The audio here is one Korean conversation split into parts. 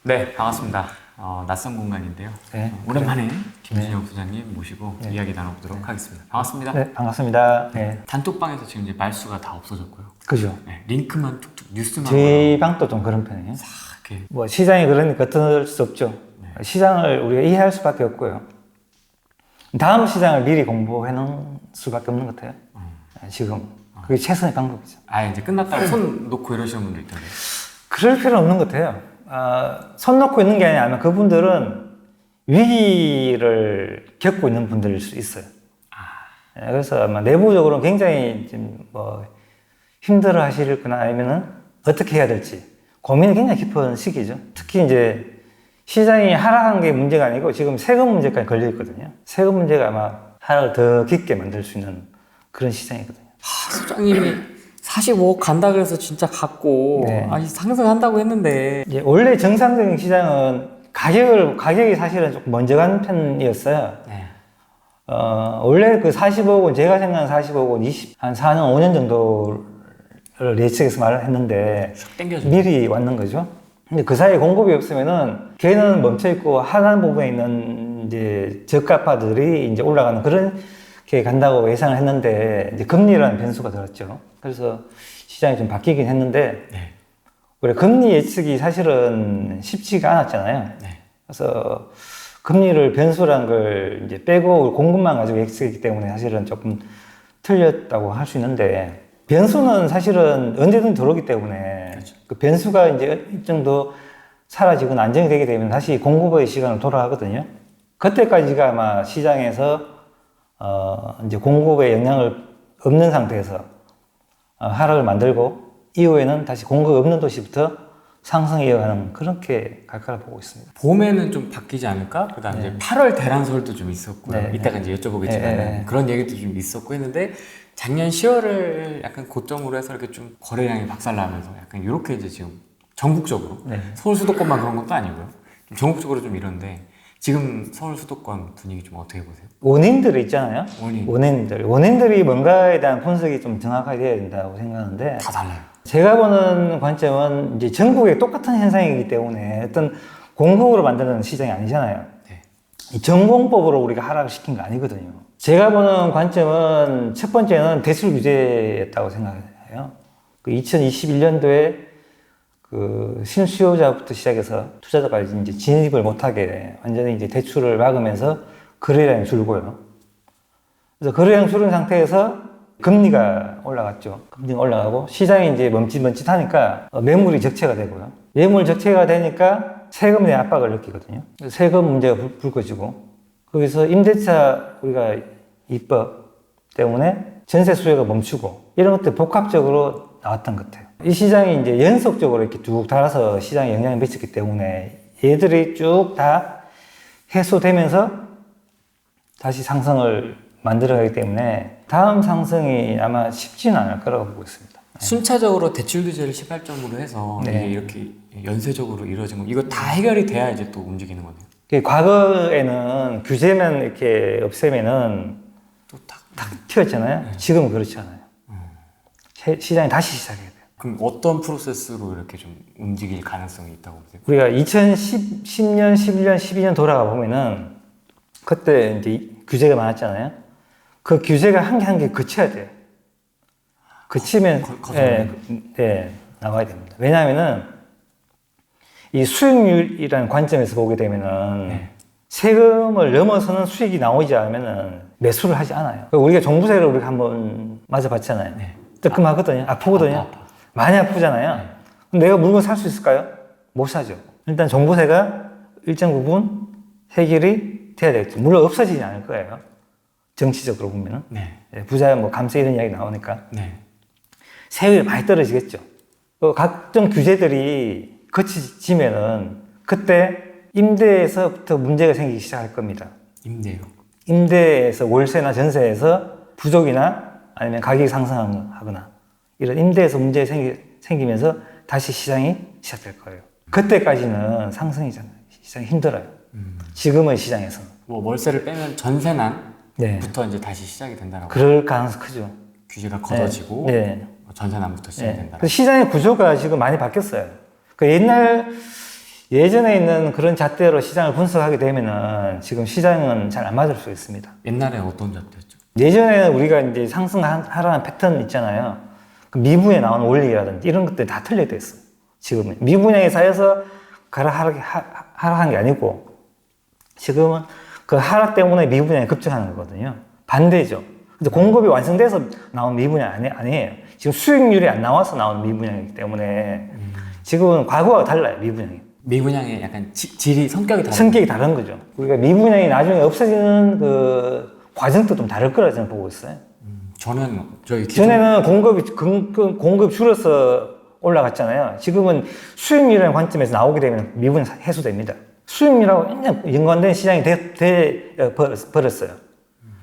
네, 반갑습니다. 낯선 공간인데요. 네. 오랜만에 김진영 부장님 모시고 이야기 나눠보도록 하겠습니다. 반갑습니다. 네, 반갑습니다. 네. 단톡방에서 지금 이제 말수가 다 없어졌고요. 그죠. 네, 링크만 툭툭 뉴스만 저희 방도 좀 그런 편이에요. 이렇게 뭐 시장이 그러니까 어떨 수 없죠. 시장을 우리가 이해할 수밖에 없고요. 다음 시장을 미리 공부해 놓을 수밖에 없는 것 같아요. 지금 그게 최선의 방법이죠. 이제 끝났다고 손 놓고 이러시는 분도 있던데. 그럴 필요는 없는 것 같아요. 손 놓고 있는 게 아니라 아마 그분들은 위기를 겪고 있는 분들일 수 있어요. 그래서 아마 내부적으로 굉장히 좀 뭐 힘들어 하시거나 아니면은 어떻게 해야 될지 고민이 굉장히 깊은 시기죠. 특히 이제 시장이 하락한 게 문제가 아니고 지금 세금 문제까지 걸려 있거든요. 세금 문제가 아마 하락을 더 깊게 만들 수 있는 그런 시장이거든요. 소장님이 45억 간다 그래서 진짜 갔고 네. 상승한다고 했는데 이제 원래 정상적인 시장은 가격이 사실은 조금 먼저 간 편이었어요. 네. 원래 그 45억은 제가 생각하는 45억은 한 4년, 5년 정도를 예측해서 말을 했는데 땡겨줘. 미리 왔는 거죠. 근데 그 사이에 공급이 없으면은 걔는 멈춰 있고 하단 부분에 있는 이제 저가파들이 이제 올라가는 그런 게 간다고 예상을 했는데 이제 금리라는 변수가 들었죠. 그래서 시장이 좀 바뀌긴 했는데 네. 우리 금리 예측이 사실은 쉽지가 않았잖아요. 네. 그래서 금리를 변수란 걸 이제 빼고 공급만 가지고 예측했기 때문에 사실은 조금 틀렸다고 할 수 있는데 변수는 사실은 언제든 들어오기 때문에 그렇죠. 그 변수가 이제 일정도 사라지거나 안정이 되게 되면 다시 공급의 시간으로 돌아가거든요. 그때까지가 아마 시장에서 이제 공급에 영향을 없는 상태에서 하락을 만들고 이후에는 다시 공급 없는 도시부터 상승 이어가는 그렇게 갈 거라 보고 있습니다. 봄에는 좀 바뀌지 않을까? 그 다음에 이제 8월 대란설도 좀 있었고요. 네. 이따가 이제 여쭤보겠지만 네. 그런 얘기도 좀 있었고 했는데 작년 10월을 약간 고점으로 해서 이렇게 좀 거래량이 박살나면서 약간 이렇게 이제 지금 전국적으로 네. 서울 수도권만 그런 것도 아니고요. 좀 전국적으로 좀 이런데 지금 서울 수도권 분위기 좀 어떻게 보세요? 원인들이 있잖아요. 원인. 원인들이 뭔가에 대한 분석이 좀 정확하게 돼야 된다고 생각하는데 다 달라요. 제가 보는 관점은 이제 전국에 똑같은 현상이기 때문에 어떤 공급으로 만드는 시장이 아니잖아요. 네. 이 전공법으로 우리가 하락을 시킨 거 아니거든요. 제가 보는 관점은 첫 번째는 대출 규제였다고 생각해요. 그 2021년도에 그 신수요자부터 시작해서 투자자까지 이제 진입을 못하게 완전히 이제 대출을 막으면서 거래량이 줄고요. 그래서 거래량 줄은 상태에서 금리가 올라갔죠. 금리가 올라가고 시장이 이제 멈칫멈칫하니까 매물이 적체가 되고요. 매물 적체가 되니까 세금에 대한 압박을 느끼거든요. 세금 문제가 불거지고 거기서 임대차 우리가 입법 때문에 전세 수요가 멈추고 이런 것들 복합적으로 나왔던 것 같아요. 이 시장이 이제 연속적으로 이렇게 쭉 달아서 시장에 영향을 미쳤기 때문에 얘들이 쭉 다 해소되면서 다시 상승을 만들어가기 때문에 다음 상승이 아마 쉽지는 않을 거라고 보고 있습니다. 순차적으로 대출 규제를 시발점으로 해서 네. 이게 이렇게 연쇄적으로 이루어진 거 이거 다 해결이 돼야 이제 또 움직이는 거네요. 과거에는 규제만 이렇게 없애면은 또 탁. 튀었잖아요. 지금은 그렇지 않아요. 시장이 다시 시작해야 돼요. 그럼 어떤 프로세스로 이렇게 좀 움직일 가능성이 있다고 보세요? 우리가 2010년, 11년, 12년 돌아가 보면은 그때 이제 규제가 많았잖아요. 그 규제가 한 개 한 개 그쳐야 돼요. 그치면 나와야 됩니다. 왜냐하면은 이 수익률이라는 관점에서 보게 되면은 세금을 넘어서는 수익이 나오지 않으면은 매수를 하지 않아요. 우리가 종부세를 우리가 한번 맞아봤잖아요. 뜨끔하거든요. 아프거든요. 아파. 많이 아프잖아요. 그럼 내가 물건 살 수 있을까요? 못 사죠. 일단 종부세가 일정 부분 해결이 돼야 되겠죠. 물론 없어지지 않을 거예요. 정치적으로 보면은. 부자 뭐 감세 이런 이야기 나오니까. 세율이 많이 떨어지겠죠. 각종 규제들이 거치지면은 그때 임대에서부터 문제가 생기기 시작할 겁니다. 임대요. 임대에서 월세나 전세에서 부족이나 아니면 가격이 상승하거나 이런 임대에서 문제가 생기면서 다시 시장이 시작될 거예요. 그때까지는 상승이잖아요. 시장이 힘들어요. 지금의 시장에서는. 뭐 월세를 빼면 전세난부터 이제 다시 시작이 된다라고. 그럴 가능성이 크죠. 규제가 걷어지고 전세난부터 시작이 된다. 시장의 구조가 지금 많이 바뀌었어요. 그 옛날 예전에 있는 그런 잣대로 시장을 분석하게 되면은 지금 시장은 잘 안 맞을 수 있습니다. 옛날에 어떤 잣대였죠? 예전에는 우리가 이제 상승하라는 패턴 있잖아요. 그 미분에 나오는 원리라든지 이런 것들이 다 틀려져 있어요. 지금은 미분양이 쌓여서 하락한 게 아니고 지금은 그 하락 때문에 미분양이 급증하는 거거든요. 반대죠. 근데 공급이 완성돼서 나온 미분양 아니에요. 지금 수익률이 안 나와서 나온 미분양이기 때문에 지금은 과거와 달라요, 미분양이. 미분양의 약간 질이 성격이 다른 성격이 다른 거죠. 우리가 미분양이 나중에 없어지는 그 과정도 좀 다를 거라 저는 보고 있어요. 저는 전에는 공급이 줄어서 올라갔잖아요. 지금은 수익률이라는 관점에서 나오게 되면 미분이 해소됩니다. 수익률하고 연관된 시장이 버렸어요.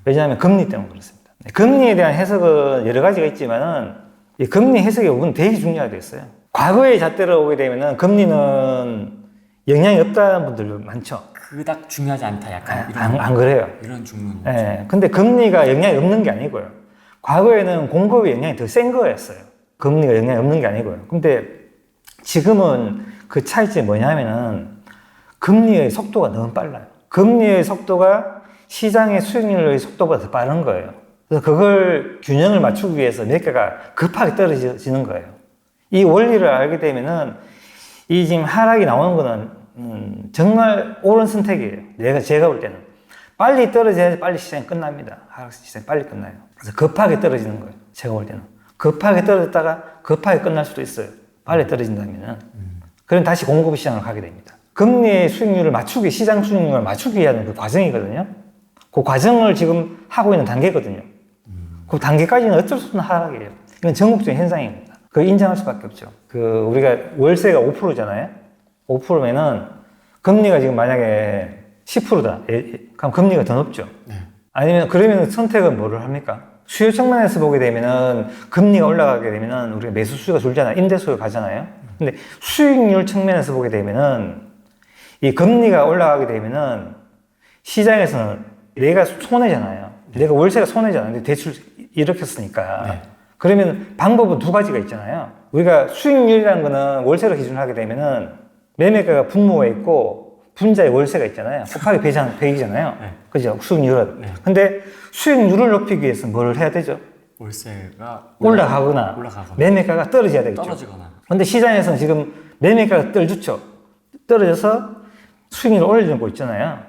왜냐하면 금리 때문에 그렇습니다. 금리에 대한 해석은 여러 가지가 있지만은 이 금리 해석의 부분은 되게 중요하게 있어요. 과거의 잣대로 오게 되면은 금리는 영향이 없다는 분들 많죠. 그닥 중요하지 않다 약간 안 그래요. 이런 주문. 네. 근데 금리가 영향이 없는 게 아니고요. 과거에는 공급의 영향이 더 센 거였어요. 금리가 영향이 없는 게 아니고요. 근데 지금은 그 차이점이 뭐냐면은 금리의 속도가 너무 빨라요. 금리의 속도가 시장의 수익률의 속도보다 더 빠른 거예요. 그래서 그걸 균형을 맞추기 위해서 매가가 급하게 떨어지는 거예요. 이 원리를 알게 되면은 이 지금 하락이 나오는 거는 정말 옳은 선택이에요. 제가 볼 때는 빨리 떨어져야지 빨리 시장이 끝납니다. 하락 시장이 빨리 끝나요. 그래서 급하게 떨어지는 거예요. 제가 볼 때는 급하게 떨어졌다가 급하게 끝날 수도 있어요. 빨리 떨어진다면은 그럼 다시 공급 시장으로 가게 됩니다. 금리의 수익률을 맞추기, 시장 수익률을 맞추기 위한 그 과정이거든요. 그 과정을 지금 하고 있는 단계거든요. 그 단계까지는 어쩔 수 없는 하락이에요. 이건 전국적인 현상입니다. 그걸 인정할 수밖에 없죠. 우리가 월세가 5%잖아요. 5%면은 금리가 지금 만약에 10%다. 그럼 금리가 더 높죠. 네. 아니면 그러면 선택은 뭐를 합니까? 수요 측면에서 보게 되면은 금리가 올라가게 되면은 우리가 매수 수요가 줄잖아요. 임대 수요가 가잖아요. 근데 수익률 측면에서 보게 되면은 이 금리가 올라가게 되면은 시장에서는 내가 손해잖아요. 내가 월세가 손해잖아요. 근데 대출 일으켰으니까. 네. 그러면 방법은 두 가지가 있잖아요. 우리가 수익률이라는 거는 월세로 기준하게 되면은 매매가가 분모가 있고 분자의 월세가 있잖아요. 곱하기 100이잖아요. 네. 그죠? 수익률은. 네. 근데 수익률을 높이기 위해서 뭘 해야 되죠? 월세가 올라가거나 매매가가 떨어져야 되겠죠. 떨어지거나. 근데 시장에서는 지금 매매가가 떨어졌죠. 떨어져서 수익률을 올려주고 있잖아요.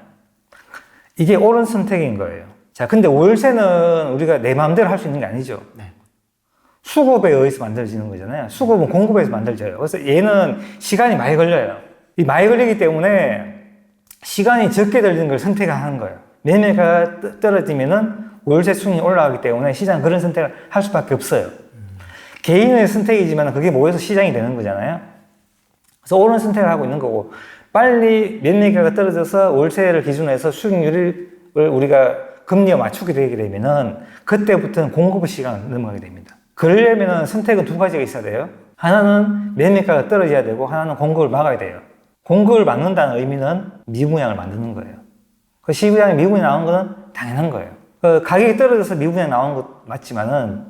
이게 옳은 선택인 거예요. 자, 근데 월세는 우리가 내 마음대로 할 수 있는 게 아니죠. 네. 수급에 의해서 만들어지는 거잖아요. 수급은 공급에서 만들어져요. 그래서 얘는 시간이 많이 걸려요. 이 많이 걸리기 때문에 시간이 적게 걸리는 걸 선택하는 거예요. 매매가 떨어지면은 월세 수익이 올라가기 때문에 시장은 그런 선택을 할 수밖에 없어요. 개인의 선택이지만 그게 모여서 시장이 되는 거잖아요. 그래서 옳은 선택을 하고 있는 거고, 빨리 매매가가 떨어져서 월세를 기준으로 해서 수익률을 우리가 금리와 맞추게 되게 되면은 그때부터는 공급의 시간을 넘어가게 됩니다. 그러려면은 선택은 두 가지가 있어야 돼요. 하나는 매매가가 떨어져야 되고, 하나는 공급을 막아야 돼요. 공급을 막는다는 의미는 미분양을 만드는 거예요. 그 시장에 미분양이 나온 거는 당연한 거예요. 그 가격이 떨어져서 미분양이 나온 것 맞지만은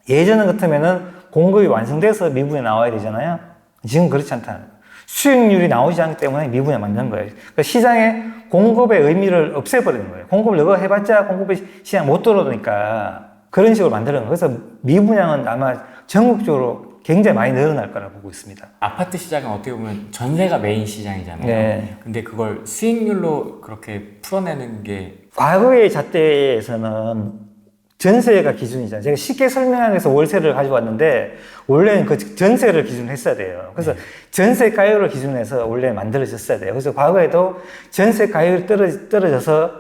예전 같으면은 공급이 완성돼서 미분양이 나와야 되잖아요. 지금 그렇지 않다. 수익률이 나오지 않기 때문에 미분양 만드는 거예요. 그러니까 시장의 공급의 의미를 없애버리는 거예요. 공급을 너가 해봤자 공급의 시장 못 들어오니까 그런 식으로 만드는 거예요. 그래서 미분양은 아마 전국적으로 굉장히 많이 늘어날 거라 보고 있습니다. 아파트 시장은 어떻게 보면 전세가 메인 시장이잖아요. 네. 근데 그걸 수익률로 그렇게 풀어내는 게 과거의 잣대에서는 전세가 기준이잖아요. 제가 쉽게 설명하기 위해서 월세를 가져왔는데 원래는 그 전세를 기준으로 했어야 돼요. 그래서 전세 가율을 기준으로 해서 원래 만들어졌어야 돼요. 그래서 과거에도 전세 가율이 떨어져서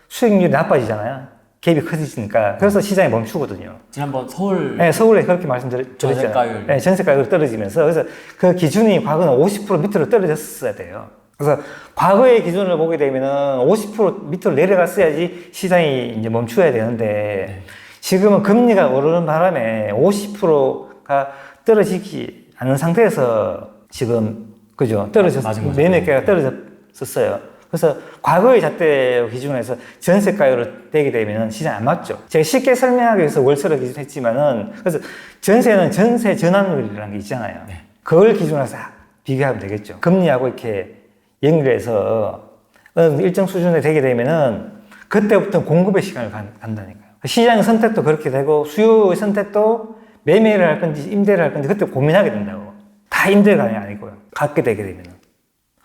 수익률이 나빠지잖아요. 갭이 커지니까. 그래서 시장이 멈추거든요. 지난번 서울 네, 서울에 그렇게 말씀드렸잖아요. 전세가율. 네, 전세가율이 떨어지면서. 그래서 그 기준이 과거는 50% 밑으로 떨어졌어야 돼요. 그래서 과거의 기준을 보게 되면은 50% 밑으로 내려갔어야지 시장이 이제 멈춰야 되는데 지금은 금리가 오르는 바람에 50%가 떨어지지 않은 상태에서 지금 그죠? 떨어졌어요. 매매가가 떨어졌었어요. 그래서 과거의 잣대 기준에서 전세가율을 떼게 되면 시장 안 맞죠. 제가 쉽게 설명하기 위해서 월세를 기준했지만은 그래서 전세는 전세 전환율이라는 게 있잖아요. 그걸 기준으로 해서 비교하면 되겠죠. 금리하고 이렇게 연결해서 어느 일정 수준에 되게 되면은 그때부터 공급의 시간을 간다니까요. 시장의 선택도 그렇게 되고 수요의 선택도 매매를 할 건지 임대를 할 건지 그때 고민하게 된다고. 다 임대가 아니고요. 갖게 되게 되면은.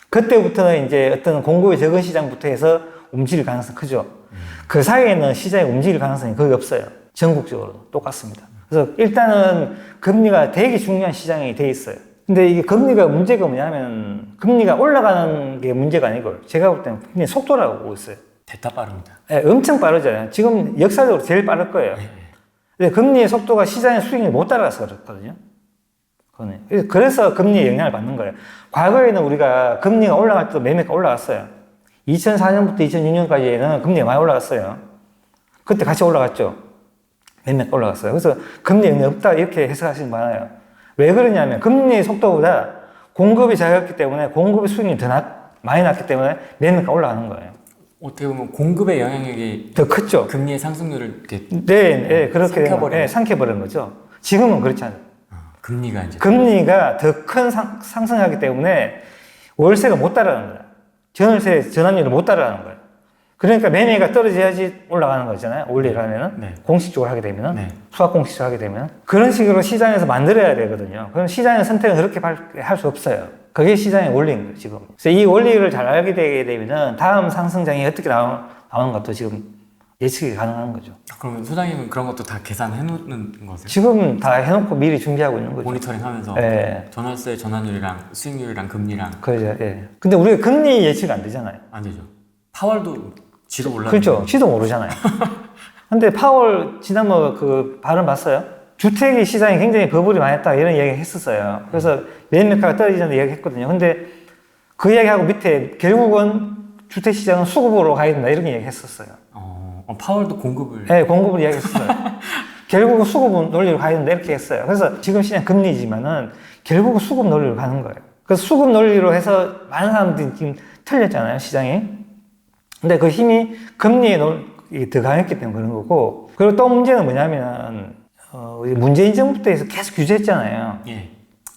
그때부터는 이제 어떤 공급이 적은 시장부터 해서 움직일 가능성이 크죠. 그 사이에는 시장이 움직일 가능성이 거의 없어요. 전국적으로 똑같습니다. 그래서 일단은 금리가 되게 중요한 시장이 돼 있어요. 근데 이게 금리가 문제가 뭐냐면 금리가 올라가는 게 문제가 아니고 제가 볼 때는 그냥 속도라고 보고 있어요. 대타 빠릅니다. 네, 엄청 빠르잖아요. 지금 역사적으로 제일 빠를 거예요. 근데 금리의 속도가 시장의 수익률 못 따라가서 그렇거든요. 그래서 금리에 영향을 받는 거예요. 과거에는 우리가 금리가 올라갈 때도 매매가 올라갔어요. 2004년부터 2006년까지는 금리가 많이 올라갔어요. 그때 같이 올라갔죠. 매매가 올라갔어요. 그래서 금리 영향이 없다 이렇게 해석하시는 분 많아요. 왜 그러냐면 금리의 속도보다 공급이 작았기 때문에 공급의 수익률이 더 많이 났기 때문에 매매가 올라가는 거예요. 어떻게 보면 공급의 영향력이 더 컸죠. 금리의 상승률을 이렇게 네, 그렇게 삼켜버리는 삼켜버리는 거죠. 지금은 그렇지 않아요. 금리가 이제 금리가 더 큰 상승하기 때문에 월세가 못 따라가는 거야. 전월세 전환율을 못 따라가는 거예요. 그러니까 매매가 떨어져야지 올라가는 거잖아요. 원리를 하면은 네. 공식적으로 하게 되면은 네. 수학 공식적으로 하게 되면 그런 식으로 시장에서 만들어야 되거든요. 그럼 시장의 선택은 그렇게 할 수 없어요. 그게 시장의 원리인 거예요, 지금. 그래서 이 원리를 잘 알게 되게 되면은 다음 상승장이 어떻게 나오는 것도 지금 예측이 가능한 거죠. 그러면 소장님은 그런 것도 다 계산해 놓는 거세요? 지금 다 해놓고 미리 준비하고 있는 거죠. 모니터링 하면서 네. 전월세 전환율이랑 수익률이랑 금리랑 그죠, 예. 근데 우리가 금리 예측 안 되잖아요. 안 되죠. 파월도 지도 몰랐는데 그렇죠. 지도 모르잖아요. 근데 파월 지난번 그 발언 봤어요? 주택이 시장이 굉장히 버블이 많이 했다 이런 이야기 했었어요. 그래서 매매가가 떨어지는 이야기 했거든요. 근데 그 이야기하고 밑에 결국은 주택 시장은 수급으로 가야 된다 이런 이야기 했었어요. 파월도 공급을 네, 공급을 이야기했어요. 결국은 수급 논리로 가야 된다 이렇게 했어요. 그래서 지금 시장 금리지만은 결국은 수급 논리로 가는 거예요. 그래서 수급 논리로 해서 많은 사람들이 지금 틀렸잖아요, 시장이. 근데 그 힘이 금리에 더 강했기 때문에 그런 거고. 그리고 또 문제는 뭐냐면, 문재인 정부 때에서 계속 규제했잖아요. 예.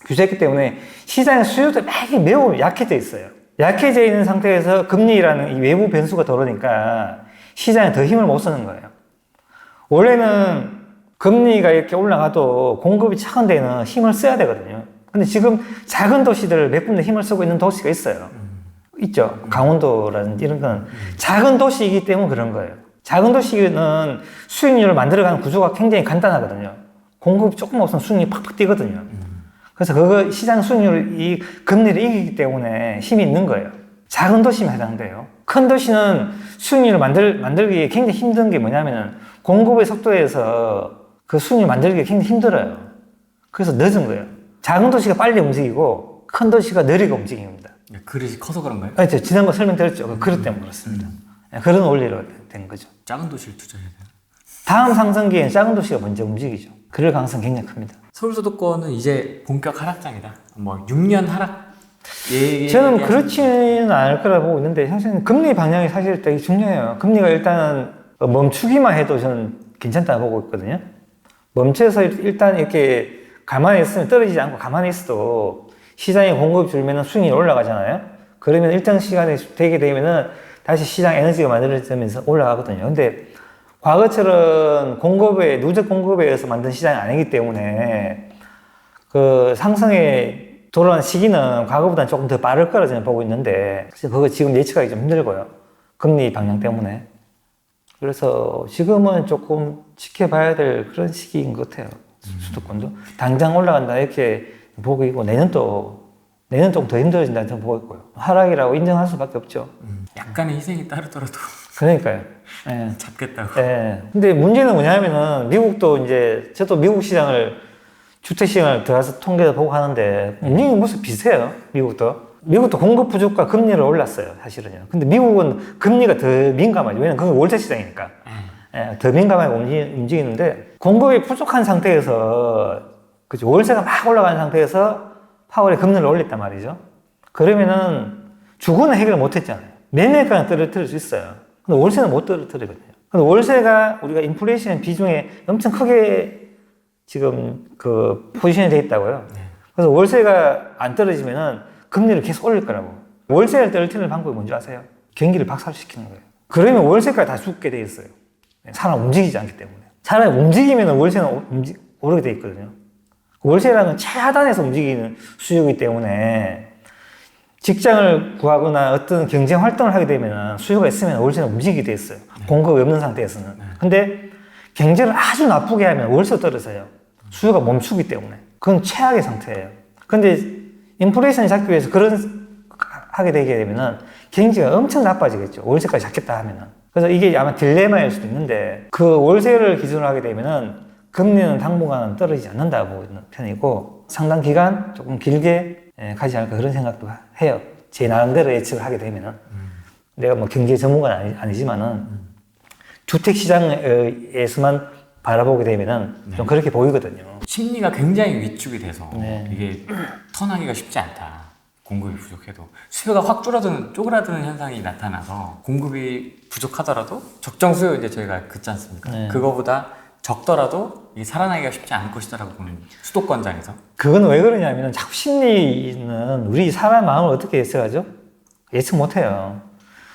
규제했기 때문에 시장의 수요도 매우 약해져 있어요. 약해져 있는 상태에서 금리라는 이 외부 변수가 들어오니까 시장에 더 힘을 못 쓰는 거예요. 원래는 금리가 이렇게 올라가도 공급이 작은 데는 힘을 써야 되거든요. 근데 지금 작은 도시들 몇 군데 힘을 쓰고 있는 도시가 있어요. 있죠. 강원도라든지 이런 건 작은 도시이기 때문에 그런 거예요. 작은 도시는 수익률을 만들어가는 구조가 굉장히 간단하거든요. 공급이 조금 없으면 수익률이 팍팍 뛰거든요. 그래서 그거 시장 수익률을 이 금리를 이기기 때문에 힘이 있는 거예요. 작은 도시만 해당돼요. 큰 도시는 수익률을 만들기 굉장히 힘든 게 뭐냐면은 공급의 속도에서 그 수익률 만들기가 굉장히 힘들어요. 그래서 늦은 거예요. 작은 도시가 빨리 움직이고 큰 도시가 느리게 움직입니다. 그릇이 커서 그런가요? 아, 지난번 설명드렸죠. 그 그릇 때문에 그렇습니다. 그런 원리로 된 거죠. 작은 도시를 투자해야 돼요. 다음 상승기에는 작은 도시가 먼저 움직이죠. 그럴 가능성이 굉장히 큽니다. 서울수도권은 이제 본격 하락장이다. 뭐 6년 하락. 저는 그렇지는 않을 거라고 보고 있는데 사실 금리 방향이 사실 되게 중요해요. 금리가 일단은 멈추기만 해도 저는 괜찮다고 보고 있거든요. 멈춰서 일단 이렇게 가만히 있으면 떨어지지 않고 가만히 있어도 시장에 공급이 줄면 수익률이 올라가잖아요. 그러면 일정 시간이 되게 되면은 다시 시장 에너지가 만들어지면서 올라가거든요. 근데 과거처럼 누적 공급에 의해서 만든 시장이 아니기 때문에 그 상승에 돌아가는 시기는 과거보다는 조금 더 빠를 거라 저는 보고 있는데 그거 지금 예측하기 좀 힘들고요. 금리 방향 때문에. 그래서 지금은 조금 지켜봐야 될 그런 시기인 것 같아요. 수도권도. 당장 올라간다 이렇게 보고 있고 내년 조금 더 힘들어진다는 저는 보고 있고요. 하락이라고 인정할 수밖에 없죠. 약간의 희생이 따르더라도 그러니까요. 예. 잡겠다고. 예. 근데 문제는 뭐냐면은 미국도 이제 저도 미국 시장을 주택 시장을 들어가서 통계를 보고 하는데 미국은 모습 비슷해요. 미국도 공급 부족과 금리를 올랐어요. 사실은요. 근데 미국은 금리가 더 민감하죠. 왜냐면 그건 월세 시장이니까. 예, 더 민감하게 움직이는데 공급이 부족한 상태에서 그죠. 월세가 막 올라가는 상태에서 파월이 금리를 올렸단 말이죠. 그러면은 주거는 해결을 못 했잖아요. 매매가는 떨어뜨릴 수 있어요. 근데 월세는 못 떨어뜨리거든요. 근데 월세가 우리가 인플레이션 비중에 엄청 크게 지금 그 포지션이 되어 있다고요. 그래서 월세가 안 떨어지면은 금리를 계속 올릴 거라고. 월세를 떨어뜨리는 방법이 뭔지 아세요? 경기를 박살시키는 거예요. 그러면 월세까지 다 죽게 돼 있어요. 사람 움직이지 않기 때문에. 사람이 움직이면 월세는 오르게 돼 있거든요. 월세라는 최하단에서 움직이는 수요이기 때문에 직장을 구하거나 어떤 경쟁 활동을 하게 되면 수요가 있으면 월세는 움직이게 돼 있어요. 공급이 없는 상태에서는. 근데 경제를 아주 나쁘게 하면 월세가 떨어져요. 수요가 멈추기 때문에. 그건 최악의 상태예요. 근데 인플레이션이 잡기 위해서 하게 되게 되면은 경제가 엄청 나빠지겠죠. 월세까지 잡겠다 하면은. 그래서 이게 아마 딜레마일 수도 있는데 그 월세를 기준으로 하게 되면은 금리는 당분간은 떨어지지 않는다고 보고 있는 편이고 상당 기간 조금 길게 가지 않을까 그런 생각도 해요. 제 나름대로 예측을 하게 되면은. 내가 뭐 경제 전문가는 아니지만은 주택 시장에서만 바라보게 되면은 좀 그렇게 보이거든요. 심리가 굉장히 위축이 돼서 네. 이게 턴하기가 쉽지 않다. 공급이 부족해도 수요가 확 쪼그라드는 현상이 나타나서 공급이 부족하더라도 적정 수요 이제 저희가 긋지 않습니까? 네. 그거보다 적더라도 이게 살아나기가 쉽지 않을 것이다라고 보는 수도권장에서. 그건 왜 그러냐면 자꾸 심리는 우리 사람 마음을 어떻게 예측하죠? 예측 못해요.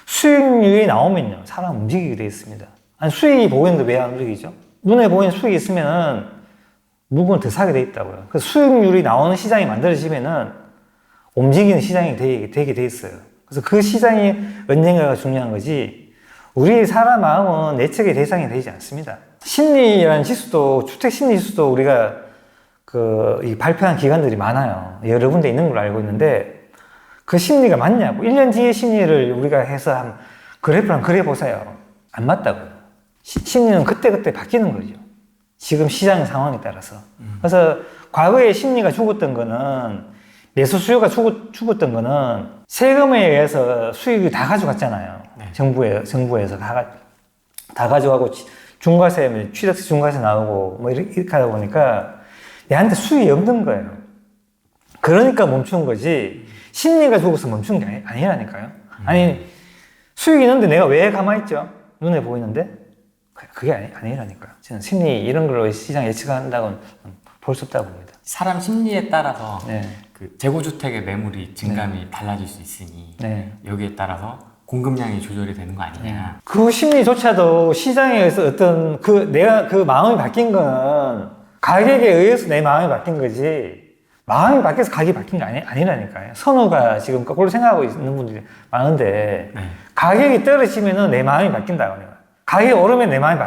수익률이 나오면요 사람 움직이게 돼 있습니다. 아니 수익이 보이는데 왜 안 움직이죠? 눈에 보이는 수익이 있으면은 물건을 더 사게 돼 있다고요. 그 수익률이 나오는 시장이 만들어지면은 움직이는 시장이 되게 돼 있어요. 그래서 그 시장이 언젠가가 중요한 거지 우리 사람 마음은 예측의 대상이 되지 않습니다. 심리라는 지수도 주택 심리 지수도 우리가 이 발표한 기관들이 많아요. 여러 군데 있는 걸로 알고 있는데 그 심리가 맞냐고 1년 뒤의 심리를 우리가 해서 한 그래프랑 그려보세요. 안 맞다고요. 심리는 그때그때 바뀌는 거죠. 지금 시장 상황에 따라서. 그래서 과거에 심리가 죽었던 거는 매수 수요가 죽었던 거는 세금에 의해서 수익이 다 가져갔잖아요. 네. 정부에서 다 가져가고 중과세, 취득세 중과세 나오고 뭐 이렇게 하다 보니까 얘한테 수익이 없는 거예요. 그러니까 멈춘 거지 심리가 죽어서 멈춘 게 아니라니까요. 아니 수익이 있는데 내가 왜 가만히 있죠? 눈에 보이는데 그게 아니라니까요. 저는 심리 이런 걸로 시장 예측한다고는 볼 수 없다고 봅니다. 사람 심리에 따라서 네. 그 재고주택의 매물이 증감이 달라질 수 있으니 네. 여기에 따라서 공급량이 조절이 되는 거 아니냐. 그 심리조차도 시장에 의해서 어떤 내가 그 마음이 바뀐 거는 가격에 의해서 내 마음이 바뀐 거지 마음이 바뀌어서 가격이 바뀐 게 아니라니까요. 선호가 지금 거꾸로 생각하고 있는 분들이 많은데 네. 가격이 떨어지면은 내 마음이 바뀐다고. 가격이 오르면 내 마음이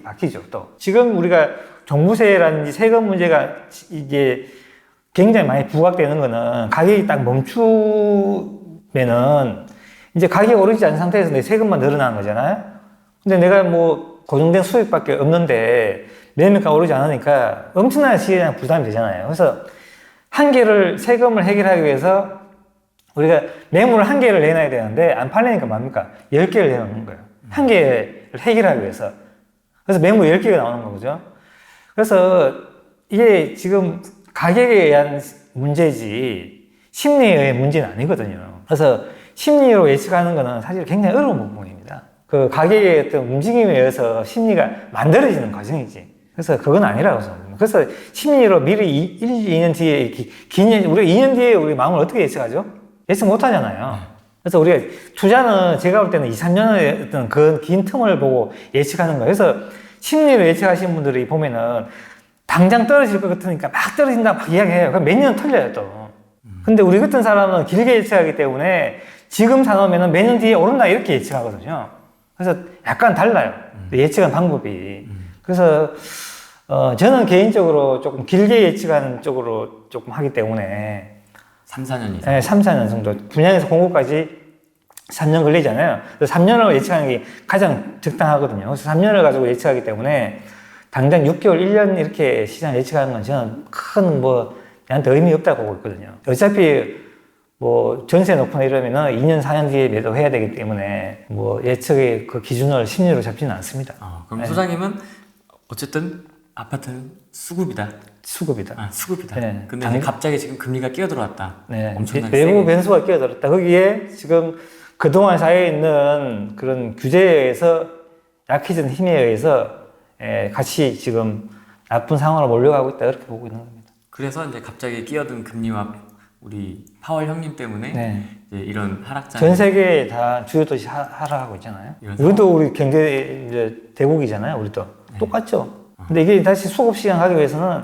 바뀌죠. 또 지금 우리가 종부세라든지 세금 문제가 이게 굉장히 많이 부각되는 거는 가격이 딱 멈추면은 이제 가격이 오르지 않은 상태에서 내 세금만 늘어나는 거잖아요. 근데 내가 뭐 고정된 수익밖에 없는데 매매가 오르지 않으니까 엄청난 시장 부담이 되잖아요. 그래서 세금을 해결하기 위해서 우리가 매물을 한 개를 내놔야 되는데 안 팔리니까 뭡니까? 10개를 내놓는 거예요. 한 개를 해결하기 위해서. 그래서 매물 10개가 나오는 거죠. 그래서 이게 지금 가격에 의한 문제지 심리에 의한 문제는 아니거든요. 그래서 심리로 예측하는 거는 사실 굉장히 어려운 부분입니다. 그 가격의 어떤 움직임에 의해서 심리가 만들어지는 과정이지. 그래서 그건 아니라고 생각합니다. 그래서 심리로 미리 1, 2년 뒤에, 우리가 2년 뒤에 우리 마음을 어떻게 예측하죠? 예측 못 하잖아요. 그래서 우리가 투자는 제가 볼 때는 2, 3년의 어떤 그 긴 틈을 보고 예측하는 거예요. 그래서 심리를 예측하시는 분들이 보면은 당장 떨어질 것 같으니까 막 떨어진다고 막 이야기해요. 그럼 몇 년 틀려요, 또. 근데 우리 같은 사람은 길게 예측하기 때문에 지금 사놓으면 몇 년 뒤에 오른다 이렇게 예측하거든요. 그래서 약간 달라요. 예측한 방법이. 그래서 저는 개인적으로 조금 길게 예측하는 쪽으로 조금 하기 때문에 3, 4년 이상. 네, 3, 4년 정도. 분양에서 공급까지 3년 걸리잖아요. 3년을 예측하는 게 가장 적당하거든요. 그래서 3년을 가지고 예측하기 때문에 당장 6개월, 1년 이렇게 시장 예측하는 건 저는 큰 얘한테 의미 없다고 보고 있거든요. 어차피 전세 놓거나 이러면은 2년, 4년 뒤에 매도해야 되기 때문에 예측의 그 기준을 심리로 잡지는 않습니다. 그럼 네. 소장님은 어쨌든 아파트는 수급이다. 수급이다. 수급이다. 네. 근데 이제 갑자기 지금 금리가 끼어들어왔다. 네. 엄청나게 외부 세게. 변수가 끼어들었다. 거기에 지금 그동안 사회에 있는 그런 규제에 의해서 약해진 힘에 의해서 같이 지금 나쁜 상황으로 몰려가고 있다. 이렇게 보고 있는 겁니다. 그래서 이제 갑자기 끼어든 금리와 우리 파월 형님 때문에 네. 이제 이런 하락장 전 세계 다 주요 도시 하락하고 있잖아요. 이런 우리도 우리 경제 이제 대국이잖아요. 우리도 똑같죠. 근데 이게 다시 수급 시장 가기 위해서는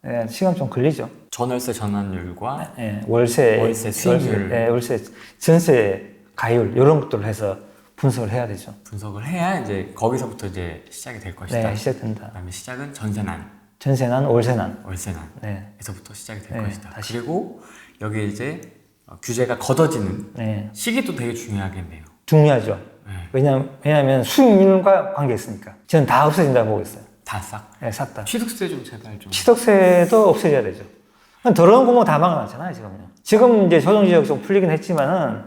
예, 시간 좀 걸리죠. 전월세 전환율과 예, 월세 수익률 예, 월세 전세 가율 이런 것들을 해서 분석을 해야 되죠. 분석을 해야 이제 거기서부터 이제 시작이 될 것이다. 네, 시작된다. 그다음에 시작은 전세난, 전세난, 월세난. 월세난 네, 에서부터 시작이 될 네, 것이다. 다시. 그리고 여기 이제 규제가 걷어지는 네, 시기도 되게 중요하겠네요. 중요하죠. 네. 왜냐하면 수익률과 관계 있으니까. 저는 다 없어진다고 보고 있어요. 다 싹. 네, 싹 다. 취득세 좀 제발 좀. 취득세도 없애줘야 되죠. 더러운 구멍 다 막아놨잖아요, 지금요. 지금 이제 조정지역 좀 풀리긴 했지만은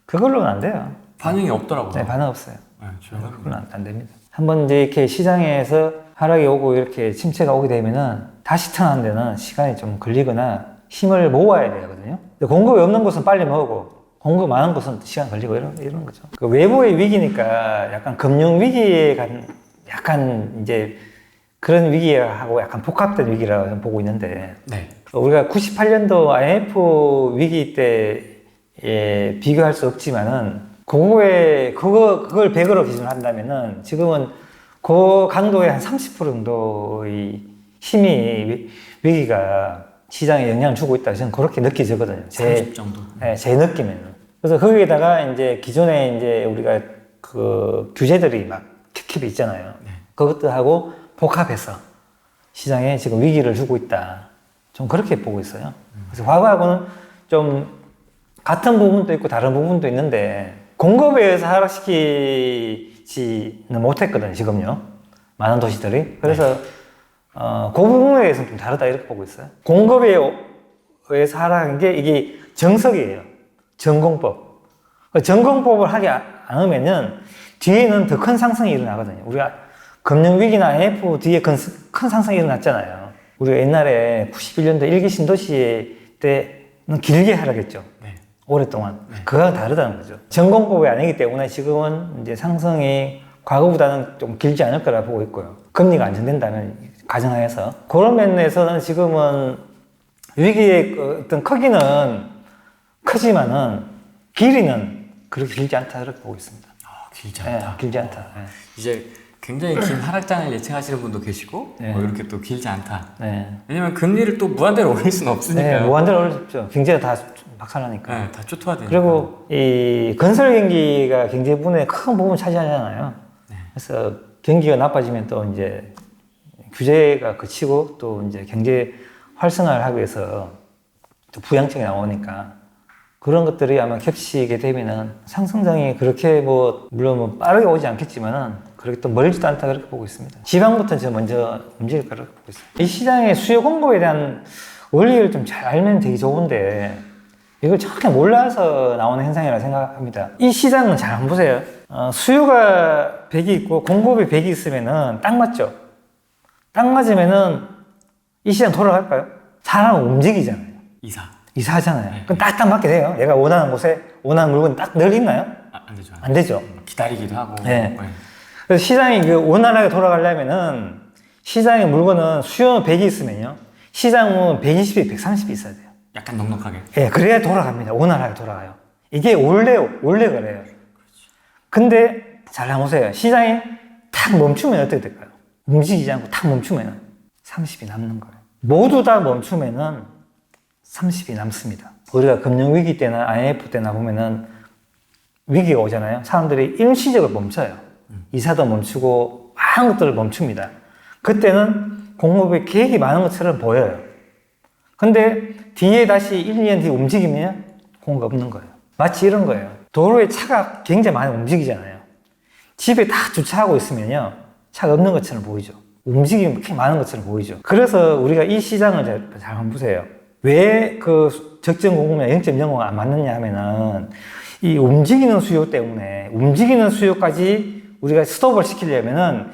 그걸로는 안 돼요. 반응이 없더라고요. 네, 반응 없어요. 네, 조용합니다. 그건 안 됩니다. 한번 이제 이렇게 시장에서 하락이 오고 이렇게 침체가 오게 되면은 다시 턴하는 데는 시간이 좀 걸리거나 힘을 모아야 되거든요. 공급이 없는 곳은 빨리 모으고 공급 많은 곳은 시간 걸리고 이런 거죠. 그 외부의 위기니까 약간 금융 위기에 약간 이제 그런 위기하고 약간 복합된 위기라고 저는 보고 있는데 네. 우리가 98년도 IMF 위기 때에 비교할 수 없지만은 그걸 100으로 기준한다면은 지금은 그 강도의 한 30% 정도의 힘이 위기가 시장에 영향을 주고 있다. 저는 그렇게 느껴지거든요. 30 정도. 네, 제 느낌에는. 그래서 거기에다가 이제 기존에 이제 우리가 그 규제들이 막 킥킥이 있잖아요. 네. 그것들하고 복합해서 시장에 지금 위기를 주고 있다. 좀 그렇게 보고 있어요. 그래서 과거하고는 좀 같은 부분도 있고 다른 부분도 있는데 공급에 의해서 하락시키지는 못했거든요. 지금요. 많은 도시들이. 그래서 그 부분에 대해서는 좀 다르다 이렇게 보고 있어요. 공급에 의해서 하락한 게 이게 정석이에요. 전공법. 전공법을 하지 않으면은 뒤에는 더 큰 상승이 일어나거든요. 우리가 금융위기나 IMF 뒤에 큰 상승이 일어났잖아요. 우리가 옛날에 91년도 1기 신도시 때는 길게 하락했죠. 네. 오랫동안. 네. 그거랑 다르다는 거죠. 전공법이 아니기 때문에 지금은 이제 상승이 과거보다는 좀 길지 않을 거라 보고 있고요. 금리가 안정된다면 가정하에서. 그런 면에서는 지금은 위기의 어떤 크기는 크지만은 길이는 그렇게 길지 않다 이렇게 보고 있습니다. 길지 않다. 네, 길지 않다. 네. 이제 굉장히 긴 하락장을 예측하시는 분도 계시고 네. 이렇게 또 길지 않다. 네. 왜냐면 금리를 또 무한대로 올릴 수는 네, 없으니까요. 무한대로 어렵죠. 경제가 다 박살나니까. 네, 다 쫓아야 되니까. 그리고 이 건설 경기가 경제 부분에 큰 부분 차지하잖아요. 네. 그래서 경기가 나빠지면 또 이제 규제가 그치고 또 이제 경제 활성화를 하기 위해서 또 부양책이 나오니까 그런 것들이 아마 겹치게 되면은 상승장이 그렇게 물론 빠르게 오지 않겠지만은 그렇게 또 멀지도 않다 그렇게 보고 있습니다. 지방부터 저 먼저 움직일 거라고 보고 있습니다. 이 시장의 수요 공급에 대한 원리를 좀 잘 알면 되게 좋은데 이걸 정확히 몰라서 나오는 현상이라고 생각합니다. 이 시장은 잘 안 보세요. 수요가 100이 있고 공급이 100이 있으면은 딱 맞죠? 딱 맞으면은 이 시장 돌아갈까요? 사람은 움직이잖아요. 이사하잖아요. 네. 그럼 딱딱 맞게 돼요. 내가 원하는 곳에 원하는 물건이 딱 늘 있나요? 안 되죠. 안 되죠. 기다리기도 하고. 네. 그래서 시장이 원활하게 돌아가려면은 시장의 물건은 수요는 100이 있으면요. 시장은 120이 130이 있어야 돼요. 약간 넉넉하게. 예, 그래야 돌아갑니다. 원활하게 돌아가요. 이게 원래 그래요. 근데 잘 보세요. 시장이 탁 멈추면 어떻게 될까요? 움직이지 않고 탁 멈추면은 30이 남는 거예요. 모두 다 멈추면은 30이 남습니다. 우리가 금융위기 때나 IMF 때나 보면은 위기가 오잖아요. 사람들이 일시적으로 멈춰요. 이사도 멈추고 많은 것들을 멈춥니다. 그때는 공급의 계획이 많은 것처럼 보여요. 근데 뒤에 다시 1, 2년 뒤에 움직이면 공급 없는 거예요. 마치 이런 거예요. 도로에 차가 굉장히 많이 움직이잖아요. 집에 다 주차하고 있으면요. 차가 없는 것처럼 보이죠. 움직임이 그렇게 많은 것처럼 보이죠. 그래서 우리가 이 시장을 잘 한번 보세요. 왜 그 적정 공급량 0.05가 안 맞느냐 하면은 이 움직이는 수요 때문에 움직이는 수요까지 우리가 스톱을 시키려면은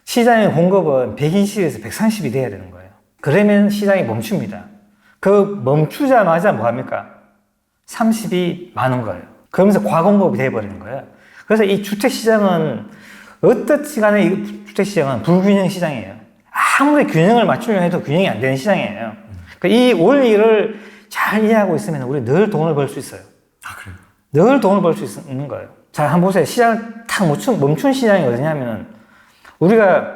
시장의 공급은 120에서 130이 돼야 되는 거예요. 그러면 시장이 멈춥니다. 그 멈추자마자 뭐 합니까? 30이 많은 거예요. 그러면서 과공급이 돼버리는 거예요. 그래서 이 주택시장은 어떻지 간에 이 주택시장은 불균형 시장이에요. 아무리 균형을 맞추려 해도 균형이 안 되는 시장이에요. 그러니까 이 원리를 잘 이해하고 있으면 우리 늘 돈을 벌 수 있어요. 아, 그래요? 늘 돈을 벌 수 있는 거예요. 자, 한번 보세요. 시장 탁 멈춘 시장이 어디냐면 우리가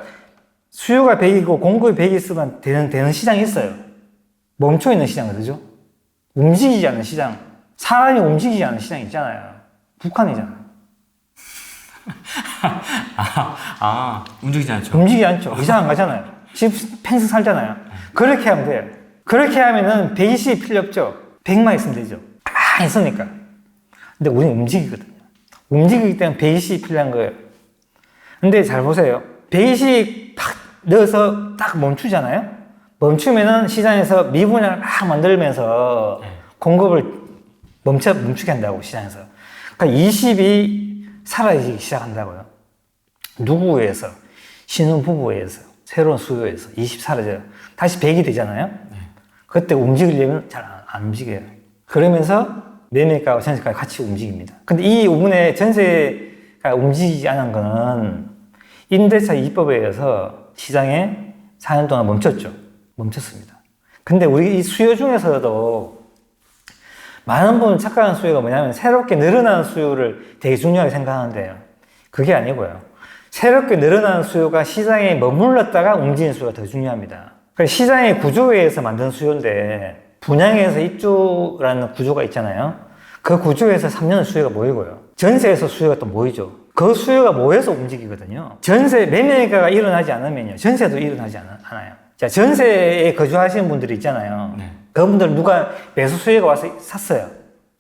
수요가 100이고 공급이 100이 있으면 되는 시장이 있어요. 멈춰 있는 시장 어디죠? 움직이지 않는 시장. 사람이 움직이지 않는 시장 있잖아요. 북한이잖아요. 움직이지 않죠. 움직이지 않죠. 이상 안 가잖아요. 집 펜스 살잖아요. 그렇게 하면 돼요. 그렇게 하면은 120이 필요 없죠. 100만 있으면 되죠. 가만히 있으니까. 근데 우리는 움직이거든요. 움직이기 때문에 120이 필요한 거예요. 근데 잘 보세요. 120 탁 넣어서 딱 멈추잖아요. 멈추면은 시장에서 미분양을 막 만들면서 공급을 멈추게 한다고, 시장에서. 그러니까 20이 사라지기 시작한다고요. 누구에 의해서? 신혼부부에 의해서. 새로운 수요에서 20 사라져요. 다시 100이 되잖아요. 그때 움직이려면 잘 안 움직여요. 그러면서 매매가와 전세가가 같이 움직입니다. 근데 이 부분에 전세가 움직이지 않은 거는 임대차 이법에 의해서 시장에 4년 동안 멈췄죠. 멈췄습니다. 근데 우리 이 수요 중에서도 많은 분은 착각하는 수요가 뭐냐면 새롭게 늘어나는 수요를 되게 중요하게 생각하는데요. 그게 아니고요. 새롭게 늘어나는 수요가 시장에 머물렀다가 움직이는 수요가 더 중요합니다. 그러니까 시장의 구조에 의해서 만든 수요인데 분양에서 입주라는 구조가 있잖아요. 그 구조에서 3년의 수요가 모이고요. 전세에서 수요가 또 모이죠. 그 수요가 모여서 움직이거든요. 전세 매매가가 일어나지 않으면요. 전세도 일어나지 않아요. 자, 전세에 거주하시는 분들이 있잖아요. 네. 그분들 누가 매수 수요가 와서 샀어요.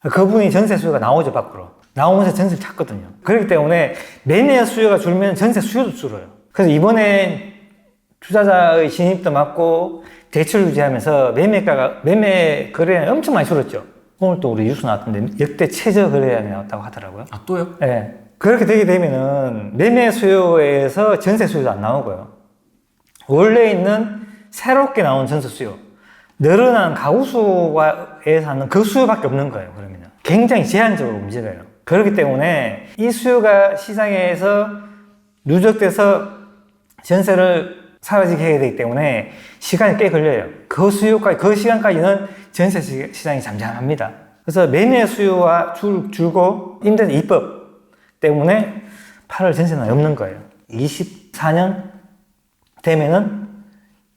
그분이 전세 수요가 나오죠, 밖으로. 나오면서 전세를 찾거든요. 그렇기 때문에 매매 수요가 줄면 전세 수요도 줄어요. 그래서 이번에 투자자의 진입도 맞고 대출 유지하면서 매매 거래량이 엄청 많이 줄었죠. 오늘 또 우리 뉴스 나왔던데 역대 최저 거래량이 나왔다고 하더라고요. 아, 또요? 네. 그렇게 되게 되면은 매매 수요에서 전세 수요도 안 나오고요. 원래 있는 새롭게 나온 전세 수요, 늘어난 가구 수에서 하는 그 수요밖에 없는 거예요. 그러면 굉장히 제한적으로 움직여요. 그렇기 때문에 이 수요가 시장에서 누적돼서 전세를 사라지게 해야 되기 때문에 시간이 꽤 걸려요. 그 수요까지, 그 시간까지는 전세 시장이 잠잠합니다. 그래서 매매 수요가 줄고 임대차 입법 때문에 8월 전세는 없는 거예요. 24년 되면은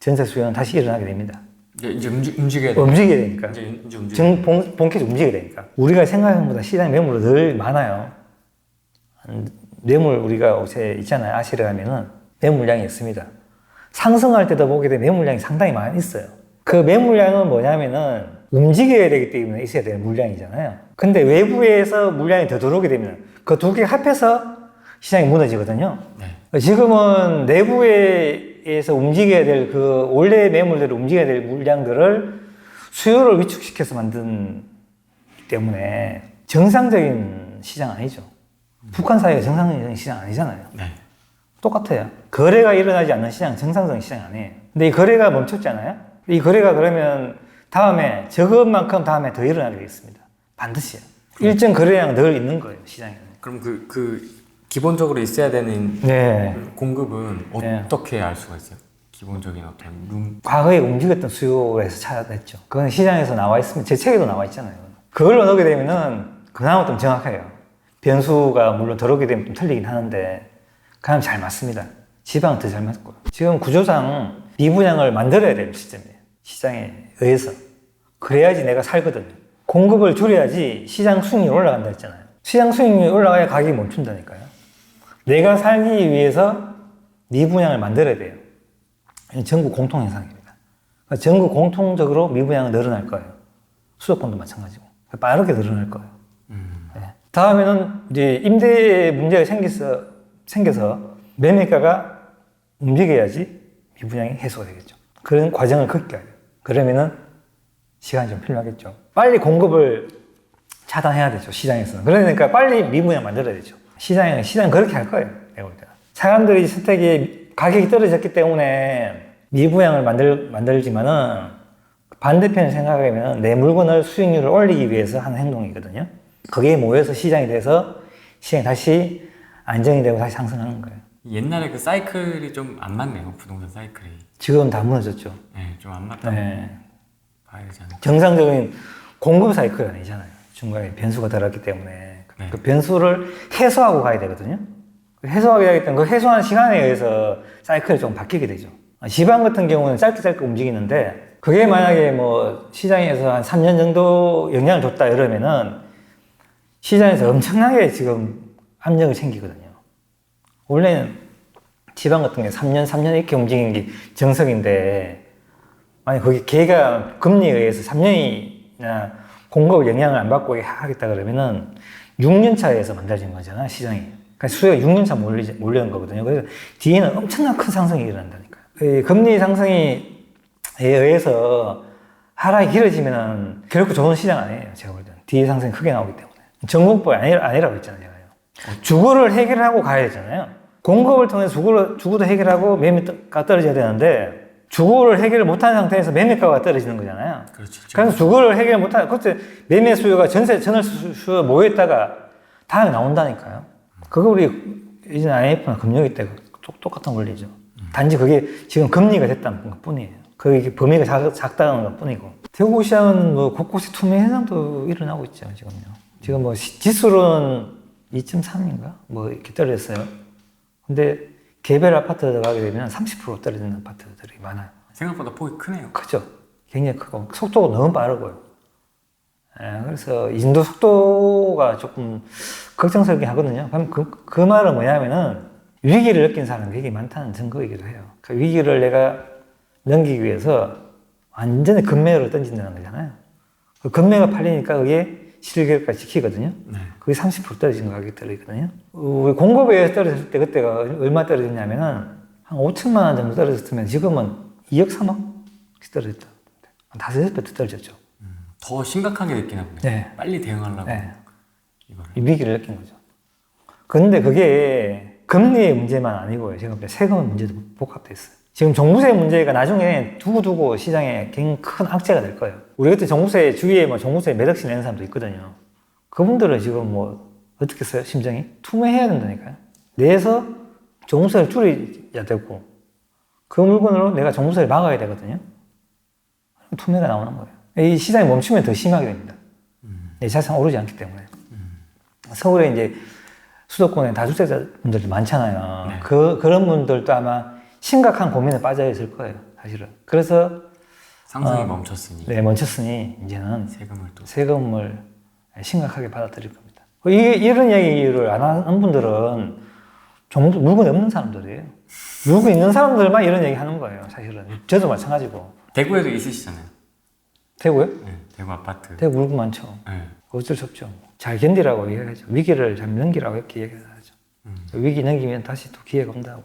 전세 수요는 다시 일어나게 됩니다. 이제 움직여야 돼. 움직여야 되니까. 이제 움직여야 돼. 본캐지 움직여야 되니까. 우리가 생각하는 것보다 시장 매물이 늘 많아요. 매물 우리가 옷에 있잖아요. 아시러 가면은 매물량이 있습니다. 상승할 때도 보게 되면 매물량이 상당히 많이 있어요. 그 매물량은 뭐냐면은 움직여야 되기 때문에 있어야 되는 물량이잖아요. 근데 외부에서 물량이 더 들어오게 되면 그 두 개 합해서 시장이 무너지거든요. 네. 지금은 내부에서 움직여야 될 그 원래 매물대로 움직여야 될 물량들을 수요를 위축시켜서 만든 때문에 정상적인 시장 아니죠. 북한 사회가 정상적인 시장 아니잖아요. 네. 똑같아요. 거래가 일어나지 않는 시장은 정상적인 시장 아니에요. 근데 이 거래가 멈췄잖아요. 이 거래가 그러면 다음에 적은 다음에 더 일어나게 되겠습니다. 반드시요. 일정 거래량 늘 있는 거예요, 시장에는. 그럼 기본적으로 있어야 되는 네. 공급은 네. 어떻게 알 수가 있어요? 기본적인 어떤 과거에 움직였던 수요에서 찾아냈죠. 그건 시장에서 나와 있으면 제 책에도 나와 있잖아요. 그걸로 넣게 되면은 그나마 좀 정확해요. 변수가 물론 들어오게 되면 좀 틀리긴 하는데 그냥 잘 맞습니다. 지방은 더 잘 맞고요. 지금 구조상 미분양을 만들어야 되는 시점이에요. 시장에 의해서. 그래야지 내가 살거든요. 공급을 줄여야지 시장 수익률이 올라간다 했잖아요. 시장 수익률이 올라가야 가격이 멈춘다니까요. 내가 살기 위해서 미분양을 만들어야 돼요. 전국 공통 현상입니다. 전국 공통적으로 미분양은 늘어날 거예요. 수도권도 마찬가지고. 빠르게 늘어날 거예요. 네. 다음에는 이제 임대 문제가 생겨서 매매가가 움직여야지 미분양이 해소가 되겠죠. 그런 과정을 거쳐야 돼요. 그러면은 시간이 좀 필요하겠죠. 빨리 공급을 차단해야 되죠, 시장에서. 그러니까 빨리 미분양 만들어야 되죠. 시장은 그렇게 할 거예요, 내가 볼 때. 사람들이 선택이 가격이 떨어졌기 때문에 미분양을 만들지만은 반대편을 생각하면 내 물건을 수익률을 올리기 위해서 하는 행동이거든요. 그게 모여서 시장이 돼서 시장이 다시 안정이 되고 다시 상승하는 거예요. 옛날에 그 사이클이 좀 안 맞네요. 부동산 사이클이. 지금은 다 무너졌죠. 네, 좀 안 맞다. 네. 봐야 되지 않을까. 정상적인 공급 사이클이 아니잖아요. 중간에 변수가 들어갔기 때문에 네. 그 변수를 해소하고 가야 되거든요. 해소하게 되기 때문에 그 해소하는 시간에 의해서 사이클이 좀 바뀌게 되죠. 지방 같은 경우는 짧게 움직이는데 그게 만약에 뭐 시장에서 한 3년 정도 영향을 줬다 이러면은 시장에서 엄청나게 지금 압력을 생기거든요. 원래는 지방 같은 게 3년 이렇게 움직이는 게 정석인데 만약 거기 걔가 금리에 의해서 3년이나 공급 영향을 안 받고 하겠다 그러면은 6년 차에서 만들어진 거잖아, 시장이. 그러니까 수요가 6년 차 몰리는 거거든요. 그래서 뒤에는 엄청난 큰 상승이 일어난다니까요. 이 금리 상승에 의해서 하락이 길어지면은 결코 좋은 시장 아니에요, 제가 볼 때는. 뒤에 상승이 크게 나오기 때문에. 정공법이 아니라고 했잖아요, 제가요. 주거를 해결하고 가야 되잖아요. 공급을 통해서 주거도 해결하고 매매가 떨어져야 되는데 주거를 해결을 못하는 상태에서 매매가가 떨어지는 거잖아요. 그렇죠. 그래서 주거를 해결 못하는, 그때 매매 수요가 전월 수요 모여있다가 다음에 나온다니까요. 그거 우리 이전 IMF나 금융위 때 똑같은 원리죠. 단지 그게 지금 금리가 됐다는 것 뿐이에요. 그게 범위가 작다는 것 뿐이고. 대구 시장은 뭐 곳곳에 투매 현상도 일어나고 있죠, 지금요. 지금 뭐 지수로는 2.3인가? 뭐 이렇게 떨어졌어요. 근데 개별 아파트 들어가게 되면 30% 떨어지는 아파트들이 많아요. 생각보다 폭이 크네요. 크죠. 굉장히 크고 속도가 너무 빠르고요. 그래서 인도 속도가 조금 걱정스럽긴 하거든요. 그럼 그 말은 뭐냐면은 위기를 느낀 사람이 되게 많다는 증거이기도 해요. 그 위기를 내가 넘기기 위해서 완전히 금매로 던진다는 거잖아요. 그 금매가 팔리니까 그게 실결까지 지키거든요. 네. 그게 30% 떨어진 가격들이거든요. 우리 공급에 떨어졌을 때 그때가 얼마 떨어졌냐면은 한 5천만 원 정도 떨어졌으면 지금은 2억 3억 떨어졌다. 한 5배 떨어졌죠. 더 심각하게 느끼나 보네요. 네. 빨리 대응하려고 네. 이거를. 이 위기를 느낀 거죠. 그런데 그게 금리의 문제만 아니고요. 제가 볼 때 세금 문제도 복합돼 있어요. 지금 종부세 문제가 나중에 두고 시장에 굉장히 큰 악재가 될 거예요. 우리 그때 종부세 주위에 뭐 종부세 몇 억씩 내는 사람도 있거든요. 그분들은 지금 뭐 어떻게 써요? 심정이? 투매해야 된다니까요. 내서 종부세를 줄여야 되고 그 물건으로 내가 종부세를 막아야 되거든요. 투매가 나오는 거예요. 이 시장이 멈추면 더 심하게 됩니다. 내 자산 오르지 않기 때문에. 서울에 이제 수도권에 다주택자분들이 많잖아요. 네. 그런 분들도 아마 심각한 고민에 빠져 있을 거예요, 사실은. 그래서 상승이 멈췄으니. 네, 멈췄으니 이제는 세금을 심각하게 받아들일 겁니다. 이런 얘기를 안 하는 분들은 물건이 없는 사람들이에요. 물건 있는 사람들만 이런 얘기 하는 거예요, 사실은. 저도 마찬가지고. 대구에도 있으시잖아요. 대구요? 네, 대구 아파트. 대구 물건 많죠. 네. 어쩔 수 없죠. 잘 견디라고 얘기하죠. 위기를 잘 넘기라고 이렇게 얘기하죠. 위기 넘기면 다시 또 기회가 온다고.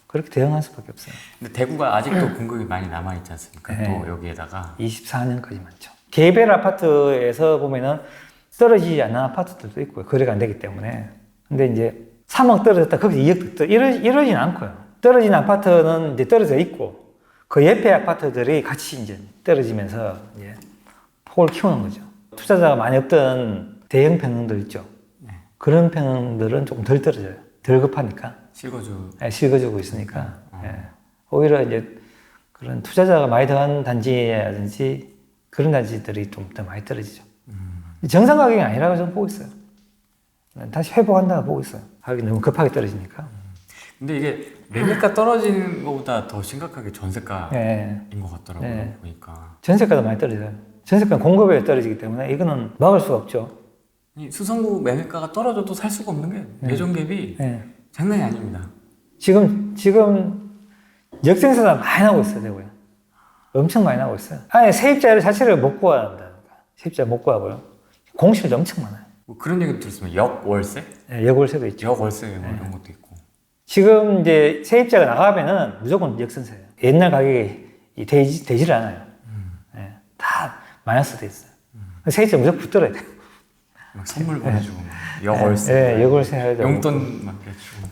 그렇게 대응할 수밖에 없어요. 근데 대구가 아직도 공급이 많이 남아있지 않습니까? 네. 또 여기에다가 24년까지 많죠. 개별 아파트에서 보면은 떨어지지 않는 아파트들도 있고요. 거래가 안 되기 때문에. 근데 이제 3억 떨어졌다. 거기서 2억 더 이러진 않고요. 떨어진 아파트는 이제 떨어져 있고 그 옆에 아파트들이 같이 이제 떨어지면서 이제 폭을 키우는 거죠. 투자자가 많이 없던 대형 평형들 있죠. 네. 그런 평형들은 조금 덜 떨어져요. 덜 급하니까. 실거주고 있으니까. 예. 오히려 이제 그런 투자자가 많이 들어간 단지라든지 그런 단지들이 좀 더 많이 떨어지죠. 정상 가격이 아니라고 저는 보고 있어요. 다시 회복한다고 보고 있어요. 가격이 너무 급하게 떨어지니까. 근데 이게 매매가 떨어지는 것보다 더 심각하게 전세가인 네. 것 같더라고요. 네. 보니까. 전세가도 많이 떨어져요. 전세가는 공급에 떨어지기 때문에 이거는 막을 수가 없죠. 이 수성구 매매가가 떨어져도 살 수가 없는 게 매점 갭이 네. 장난이 아닙니다. 지금 역전세가 많이 나고 있어요, 대구에. 엄청 많이 나고 있어요. 아예 세입자 자체를 못 구한다니까. 세입자 못 구하고요. 공실도 엄청 많아요. 뭐 그런 얘기도 들었으면 역월세? 네, 역월세도 있죠. 역월세 뭐 이런 것도 있고. 지금 이제 세입자가 나가면은 무조건 역전세예요. 옛날 가격이 되지를 않아요. 네, 다 마이너스 돼 있어요. 세입자 무조건 붙들어야 돼요. 막 선물 보내주고 역월세. 네, 역월세 해야 되고. 용돈 막 해주고.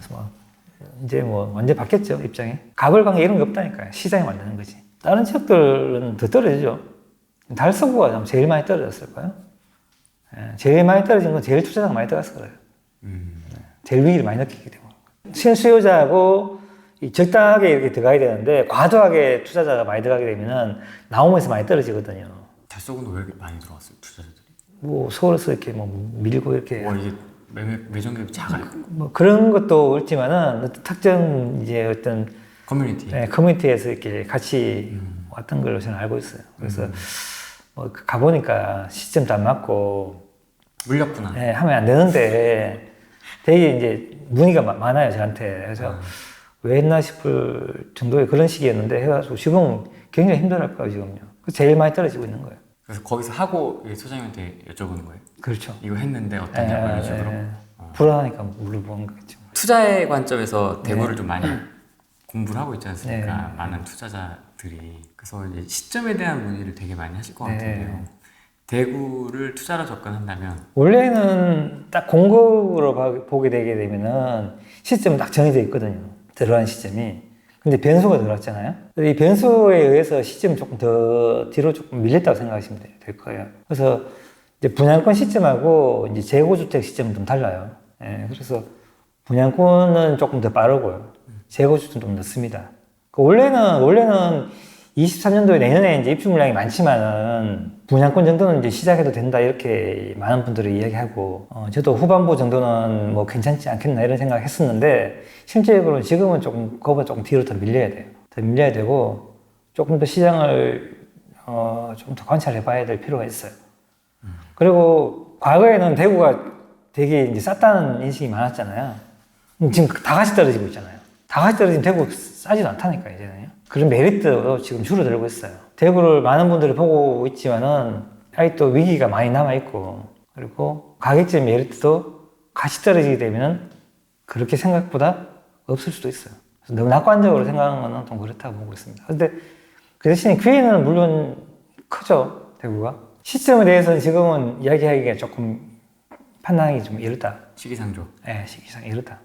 이제 뭐 완전 바뀌었죠, 입장이. 가불관계 이런 게 없다니까요. 시장이 만드는 거지. 다른 지역들은 더 떨어지죠. 달서구가 제일 많이 떨어졌을 거예요. 제일 많이 떨어진 건 제일 투자자가 많이 들어갔을 거예요. 제일 위기를 많이 느끼기 때문에. 신수요자하고 적당하게 이렇게 들어가야 되는데 과도하게 투자자가 많이 들어가게 되면은 나오면서 많이 떨어지거든요. 달서구는 왜 이렇게 많이 들어왔어요, 투자자들이? 뭐 서울에서 이렇게 뭐 밀고 이렇게 와, 이게 매정 갭이 작아요. 뭐 그런 것도 있지만은 어떤 특정 이제 어떤 커뮤니티. 커뮤니티에서 이렇게 같이 왔던 걸로 저는 알고 있어요. 그래서 뭐 가보니까 시점도 안 맞고 물렸구나. 하면 안 되는데 되게 이제 문의가 많아요, 저한테. 그래서 왜 했나 싶을 정도의 그런 시기였는데 해가지고 지금 굉장히 힘들어할 거예요, 지금요. 제일 많이 떨어지고 있는 거예요. 그래서 거기서 하고 소장님한테 여쭤보는 거예요. 그렇죠. 이거 했는데 어떠냐고 이런 식으로. 불안하니까 물어보는 거겠죠. 투자의 관점에서 대구를 좀 많이 공부를 하고 있지 않습니까? 네. 많은 투자자들이. 그래서 이제 시점에 대한 문의를 되게 많이 하실 것 네. 같은데요. 대구를 투자로 접근한다면 원래는 딱 공급으로 보게 되게 되면은 시점은 딱 정해져 있거든요. 들어간 시점이. 근데 변수가 들어왔잖아요. 이 변수에 의해서 시점이 조금 더 뒤로 조금 밀렸다고 생각하시면 될 거예요. 그래서 이제 분양권 시점하고 이제 재고주택 시점은 좀 달라요. 그래서 분양권은 조금 더 빠르고요. 재고주택은 좀 늦습니다. 원래는 23년도에 내년에 이제 입주 물량이 많지만은 분양권 정도는 이제 시작해도 된다 이렇게 많은 분들이 이야기하고 저도 후반부 정도는 뭐 괜찮지 않겠나 이런 생각 했었는데 실제적으로 지금은 조금 그거보다 조금 뒤로 더 밀려야 돼요. 더 밀려야 되고 조금 더 시장을 좀 더 관찰해 봐야 될 필요가 있어요. 그리고 과거에는 대구가 되게 이제 쌌다는 인식이 많았잖아요. 지금 다 같이 떨어지고 있잖아요. 다 같이 떨어지면 대구 싸지도 않다니까 이제는요. 그런 메리트도 지금 줄어들고 있어요. 대구를 많은 분들이 보고 있지만은 아직도 위기가 많이 남아있고 그리고 가격적 메리트도 같이 떨어지게 되면은 그렇게 생각보다 없을 수도 있어요. 그래서 너무 낙관적으로 생각하는 거는 좀 그렇다고 보고 있습니다. 근데 그 대신에 기회는 물론 크죠, 대구가. 시점에 대해서는 지금은 이야기하기가 조금 판단하기 좀 이르다. 시기상조. 네, 시기상 이르다.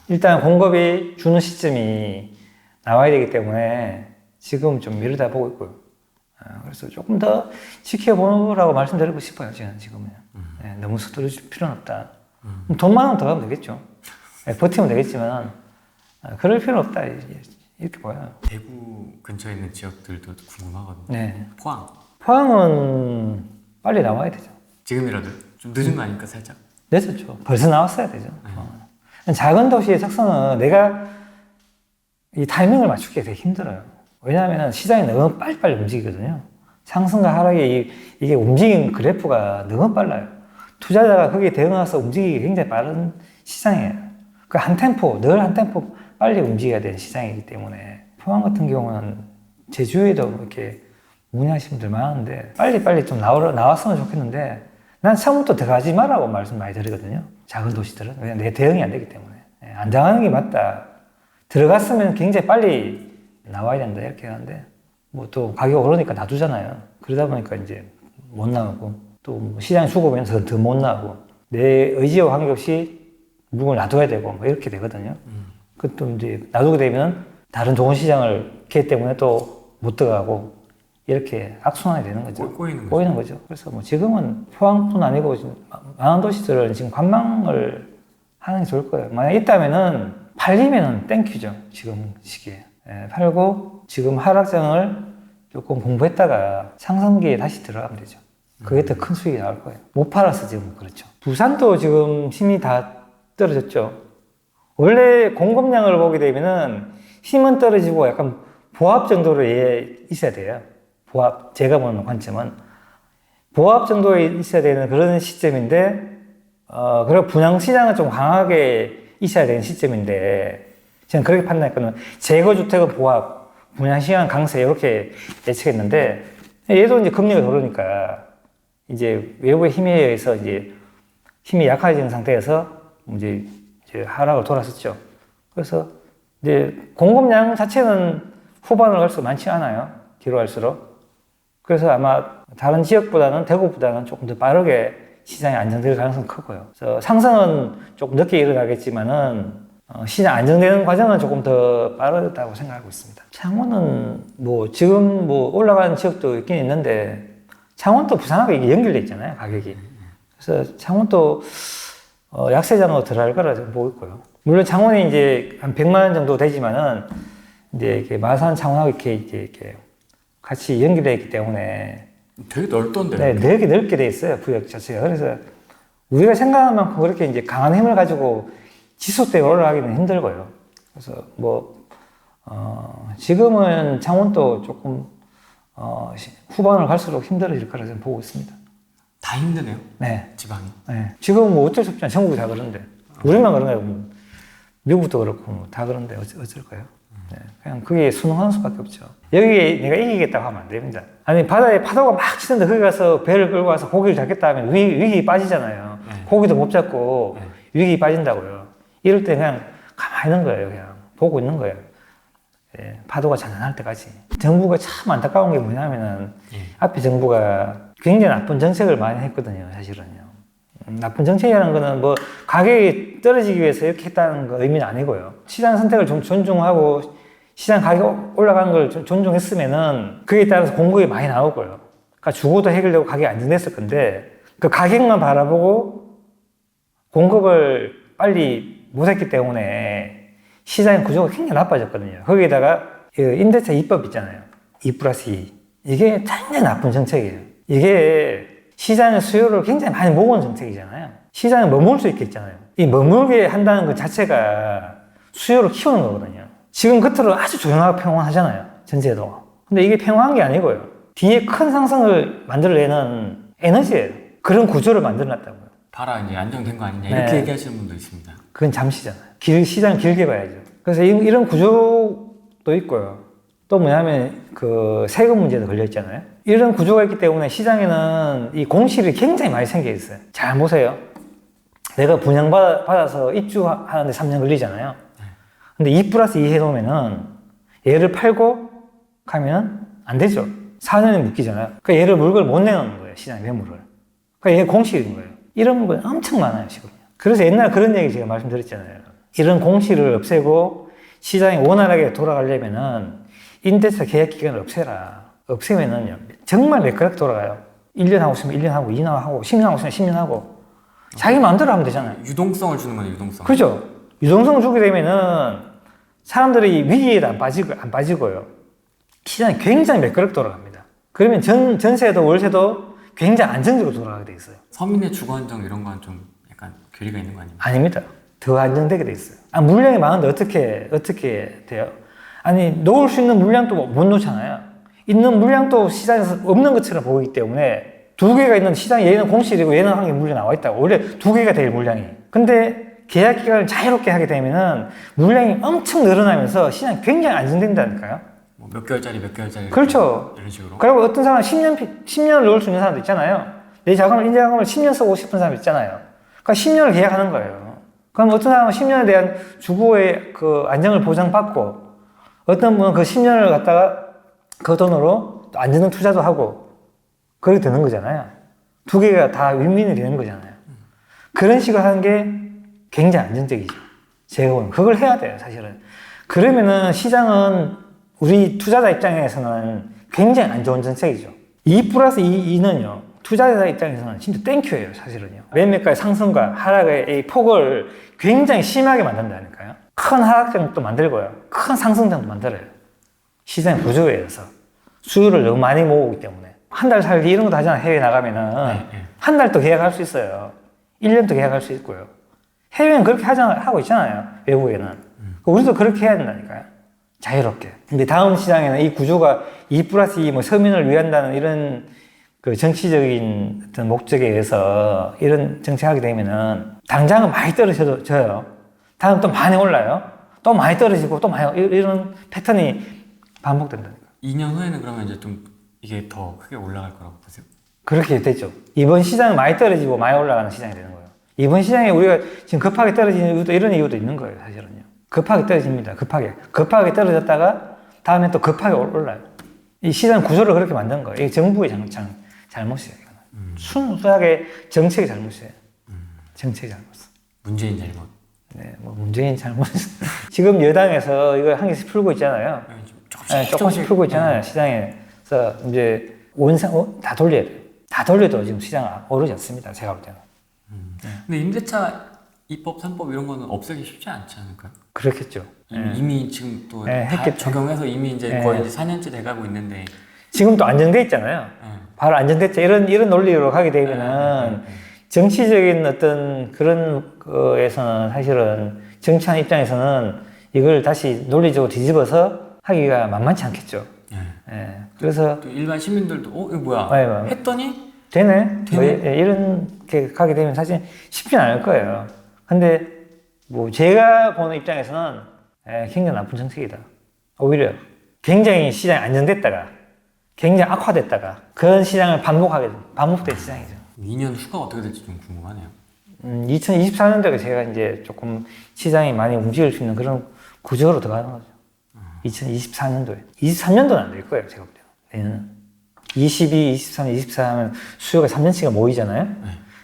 일단 공급이 주는 시점이 나와야 되기 때문에 지금 좀 미루다 보고 있고요. 그래서 조금 더 지켜보라고 말씀드리고 싶어요, 지금은. 너무 서두르실 필요는 없다. 돈만 원 더 하면 되겠죠. 버티면 되겠지만, 그럴 필요는 없다. 이렇게 보여요. 대구 근처에 있는 지역들도 궁금하거든요. 네. 포항은 빨리 나와야 되죠. 지금이라도 좀 늦은 거 아닙니까, 살짝? 늦었죠. 벌써 나왔어야 되죠. 작은 도시의 특성은 내가 이 타이밍을 맞추기가 되게 힘들어요. 왜냐하면 시장이 너무 빨리빨리 움직이거든요. 상승과 하락이 이게 움직이는 그래프가 너무 빨라요. 투자자가 거기에 대응해서 움직이기 굉장히 빠른 시장이에요. 그 한 템포, 늘 한 템포 빨리 움직여야 되는 시장이기 때문에 포항 같은 경우는 제주에도 이렇게 문의하시는 분들 많은데 빨리빨리 좀 나왔으면 좋겠는데 난 처음부터 들어가지 말라고 말씀 많이 드리거든요. 작은 도시들은. 왜냐면 내 대응이 안 되기 때문에. 안 당하는 게 맞다. 들어갔으면 굉장히 빨리 나와야 된다 이렇게 하는데 뭐 또 가격 오르니까 놔두잖아요. 그러다 보니까 이제 못 나오고 또 시장이 죽으면서 더 못 나오고 내 의지와 관계없이 물건을 놔둬야 되고 뭐 이렇게 되거든요. 그것도 이제 놔두게 되면 다른 좋은 시장을 기회 때문에 또 못 들어가고 이렇게 악순환이 되는 거죠. 꼬이는 거죠. 그래서 뭐 지금은 포항뿐 아니고 많은 도시들은 지금 관망을 하는 게 좋을 거예요. 만약 있다면은 팔리면은 땡큐죠. 지금 시기에. 팔고 지금 하락장을 조금 공부했다가 상승기에 다시 들어가면 되죠. 그게 더 큰 수익이 나올 거예요. 못 팔아서 지금 그렇죠. 부산도 지금 힘이 다 떨어졌죠. 원래 공급량을 보게 되면은 힘은 떨어지고 약간 보합 정도로 있어야 돼요. 보합. 제가 보는 관점은 보합 정도에 있어야 되는 그런 시점인데, 그리고 분양 시장은 좀 강하게 있어야 되는 시점인데, 저는 그렇게 판단했거든요. 재거주택은 보합, 분양 시장 강세, 이렇게 예측했는데, 얘도 이제 금리가 오르니까, 이제 외부의 힘에 의해서 이제 힘이 약해지는 상태에서 이제 하락을 돌았었죠. 그래서 이제 공급량 자체는 후반으로 갈수록 많지 않아요. 뒤로 갈수록. 그래서 아마 다른 지역보다는 대구보다는 조금 더 빠르게 시장이 안정될 가능성이 크고요. 그래서 상승은 조금 늦게 일어나겠지만은 시장 안정되는 과정은 조금 더 빠르다고 생각하고 있습니다. 창원은 뭐 지금 뭐 올라가는 지역도 있긴 있는데 창원도 부산하고 이게 연결돼 있잖아요, 가격이. 그래서 창원도 약세장으로 들어갈 거라 지금 보고 있고요. 물론 창원이 이제 한 100만 원 정도 되지만은 이제 이렇게 마산 창원하고 이렇게 같이 연결되어 있기 때문에 되게 넓던데요. 네, 되게 넓게 돼 있어요, 구역 자체가. 그래서 우리가 생각한 만큼 그렇게 이제 강한 힘을 가지고 지속되게 올라가기는 힘들고요. 그래서 지금은 창원도 조금 후반을 갈수록 힘들어질 거라 저는 보고 있습니다. 다 힘드네요. 네. 지방이. 네. 지금 뭐 어쩔 수 없잖아요. 전국이 다 그런데. 우리만 그런 거예요. 뭐 미국도 그렇고 다 그런데 어쩔까요? 네. 그냥 그게 순응하는 수밖에 없죠. 여기에 내가 이기겠다고 하면 안 됩니다. 아니 바다에 파도가 막 치는데 거기 가서 배를 끌고 와서 고기를 잡겠다 하면 위기 빠지잖아요. 네. 고기도 못 잡고 네. 위기 빠진다고요. 이럴 때 그냥 가만히 있는 거예요. 그냥 보고 있는 거예요. 예, 파도가 잔잔할 때까지. 정부가 참 안타까운 게 뭐냐면은 앞에 정부가 굉장히 나쁜 정책을 많이 했거든요. 사실은요. 나쁜 정책이라는 거는 뭐 가격이 떨어지기 위해서 이렇게 했다는 거 의미는 아니고요. 시장 선택을 좀 존중하고 시장 가격 올라가는 걸 존중했으면은 그에 따라서 공급이 많이 나오고요. 그러니까 주고도 해결되고 가격이 안정됐을 건데 그 가격만 바라보고 공급을 빨리 못했기 때문에 시장의 구조가 굉장히 나빠졌거든요. 거기에다가 임대차 입법 있잖아요. 2+2. 이게 굉장히 나쁜 정책이에요. 이게 시장의 수요를 굉장히 많이 모으는 정책이잖아요. 시장에 머물 수 있겠잖아요. 이 머물게 한다는 것 자체가 수요를 키우는 거거든요. 지금 겉으로 아주 조용하고 평온하잖아요. 전세도. 근데 이게 평온한 게 아니고요. 뒤에 큰 상승을 만들어내는 에너지예요. 그런 구조를 만들어놨다고요. 봐라 이제 안정된 거 아니냐 네. 이렇게 얘기하시는 분도 있습니다. 그건 잠시잖아요. 시장 길게 봐야죠. 그래서 이런 구조도 있고요. 또 뭐냐면 그 세금 문제도 걸려 있잖아요. 이런 구조가 있기 때문에 시장에는 이 공실이 굉장히 많이 생겨 있어요. 잘 보세요. 내가 분양받아서 입주하는데 3년 걸리잖아요. 근데 2+2 해놓으면은 얘를 팔고 가면 안 되죠. 4년이 묶이잖아요. 그러니까 얘를 물건을 못 내놓는 거예요. 시장에 매물을. 그러니까 얘 공실인 거예요. 이런 건 엄청 많아요, 지금. 그래서 옛날 그런 얘기 제가 말씀드렸잖아요. 이런 공실을 없애고 시장이 원활하게 돌아가려면은 임대차 계약 기간을 없애면은요, 정말 매끄럽게 돌아가요. 1년 하고 있으면 1년 하고, 2년 하고, 10년 하고 있으면 10년 하고. 자기 마음대로 하면 되잖아요. 유동성을 주는 거예요, 유동성. 그죠? 유동성을 주게 되면은 사람들이 위기에도 안 빠지고요. 시장이 굉장히 매끄럽게 돌아갑니다. 그러면 전세도 월세도 굉장히 안정적으로 돌아가게 돼 있어요. 서민의 주거 안정 이런 건 좀 약간 괴리가 있는 거 아닙니까? 아닙니다. 더 안정되게 돼 있어요. 물량이 많은데 어떻게 돼요? 아니, 놓을 수 있는 물량도 못 놓잖아요. 있는 물량도 시장에서 없는 것처럼 보이기 때문에 두 개가 있는 시장에 얘는 공실이고 얘는 한 개 물량이 나와 있다고. 원래 두 개가 될 물량이. 근데 계약 기간을 자유롭게 하게 되면은 물량이 엄청 늘어나면서 시장이 굉장히 안정된다니까요. 뭐 몇 개월짜리 그렇죠. 이런 식으로. 그리고 어떤 사람은 10년을 넣을 수 있는 사람도 있잖아요. 내 인제자금을 10년 쓰고 싶은 사람 있잖아요. 그러니까 10년을 계약하는 거예요. 그럼 어떤 사람은 10년에 대한 주거의 그 안정을 보장받고 어떤 분은 그 10년을 갖다가 그 돈으로 또 안전한 투자도 하고 그렇게 되는 거잖아요. 두 개가 다 윈윈이 되는 거잖아요. 그런 식으로 하는 게 굉장히 안정적이죠. 제가 보면 그걸 해야 돼요, 사실은. 그러면은 시장은 우리 투자자 입장에서는 굉장히 안 좋은 정책이죠. 2+2는요, 투자자 입장에서는 진짜 땡큐예요, 사실은요. 매매가의 상승과 하락의 이 폭을 굉장히 심하게 만든다니까요. 큰 하락장도 만들고요. 큰 상승장도 만들어요. 시장의 구조에 의해서. 수요를 너무 많이 모으기 때문에. 한 달 살기 이런 것도 하잖아요, 해외 나가면은. 한 달도 계약할 수 있어요. 1년도 계약할 수 있고요. 해외는 그렇게 하고 있잖아요, 외국에는. 우리도 그렇게 해야 된다니까요. 자유롭게. 근데 다음 시장에는 이 구조가 2+2 뭐 서민을 위한다는 이런 그 정치적인 어떤 목적에 의해서 이런 정책하게 되면은 당장은 많이 떨어져요. 다음 또 많이 올라요. 또 많이 떨어지고 또 많이 이런 패턴이 반복된다니까. 2년 후에는 그러면 이제 좀 이게 더 크게 올라갈 거라고 보세요? 그렇게 되죠. 이번 시장은 많이 떨어지고 많이 올라가는 시장이 되는 거예요. 이번 시장에 우리가 지금 급하게 떨어지는 이유도 이런 이유도 있는 거예요, 사실은요. 급하게 떨어집니다. 급하게 떨어졌다가 다음에 또 급하게 올라요. 이 시장 구조를 그렇게 만든 거예요. 이게 정부의 잘못이에요. 순수하게 정책의 잘못이에요. 정책의 잘못. 문재인 잘못. 네, 뭐 문재인 잘못. 지금 여당에서 이거 한 개씩 풀고 있잖아요. 조금씩 풀고 있잖아요. 시장에서 이제 다 돌려야 돼요. 다 돌려도 지금 시장 오르지 않습니다. 제가 볼 때는. 근데 임대차 2법, 3법 이런 거는 없애기 쉽지 않지 않을까요? 그렇겠죠. 이미 지금 또 네, 다 했겠죠. 적용해서 이미 이제 거의 이제 4년째 돼가고 있는데 지금 또 안정돼 있잖아요. 바로 안정됐죠. 이런 논리로 가게 되면은 정치적인 어떤 그런 거에서는 사실은 정치하는 입장에서는 이걸 다시 논리적으로 뒤집어서 하기가 만만치 않겠죠. 예. 그래서 또 일반 시민들도 이거 뭐야 네, 했더니 되네. 뭐, 이렇게 가게 되면 사실 쉽진 않을 거예요. 근데 뭐 제가 보는 입장에서는 굉장히 나쁜 정책이다. 오히려 굉장히 시장이 안정됐다가 굉장히 악화됐다가 그런 시장을 반복된 시장이죠. 2년 후가 어떻게 될지 좀 궁금하네요. 2024년도가 제가 이제 조금 시장이 많이 움직일 수 있는 그런 구조로 들어가는 거죠. 2024년도에. 23년도는 안 될 거예요, 제가 볼 때는. 내년은. 22, 23, 24 하면 수요가 3년치가 모이잖아요.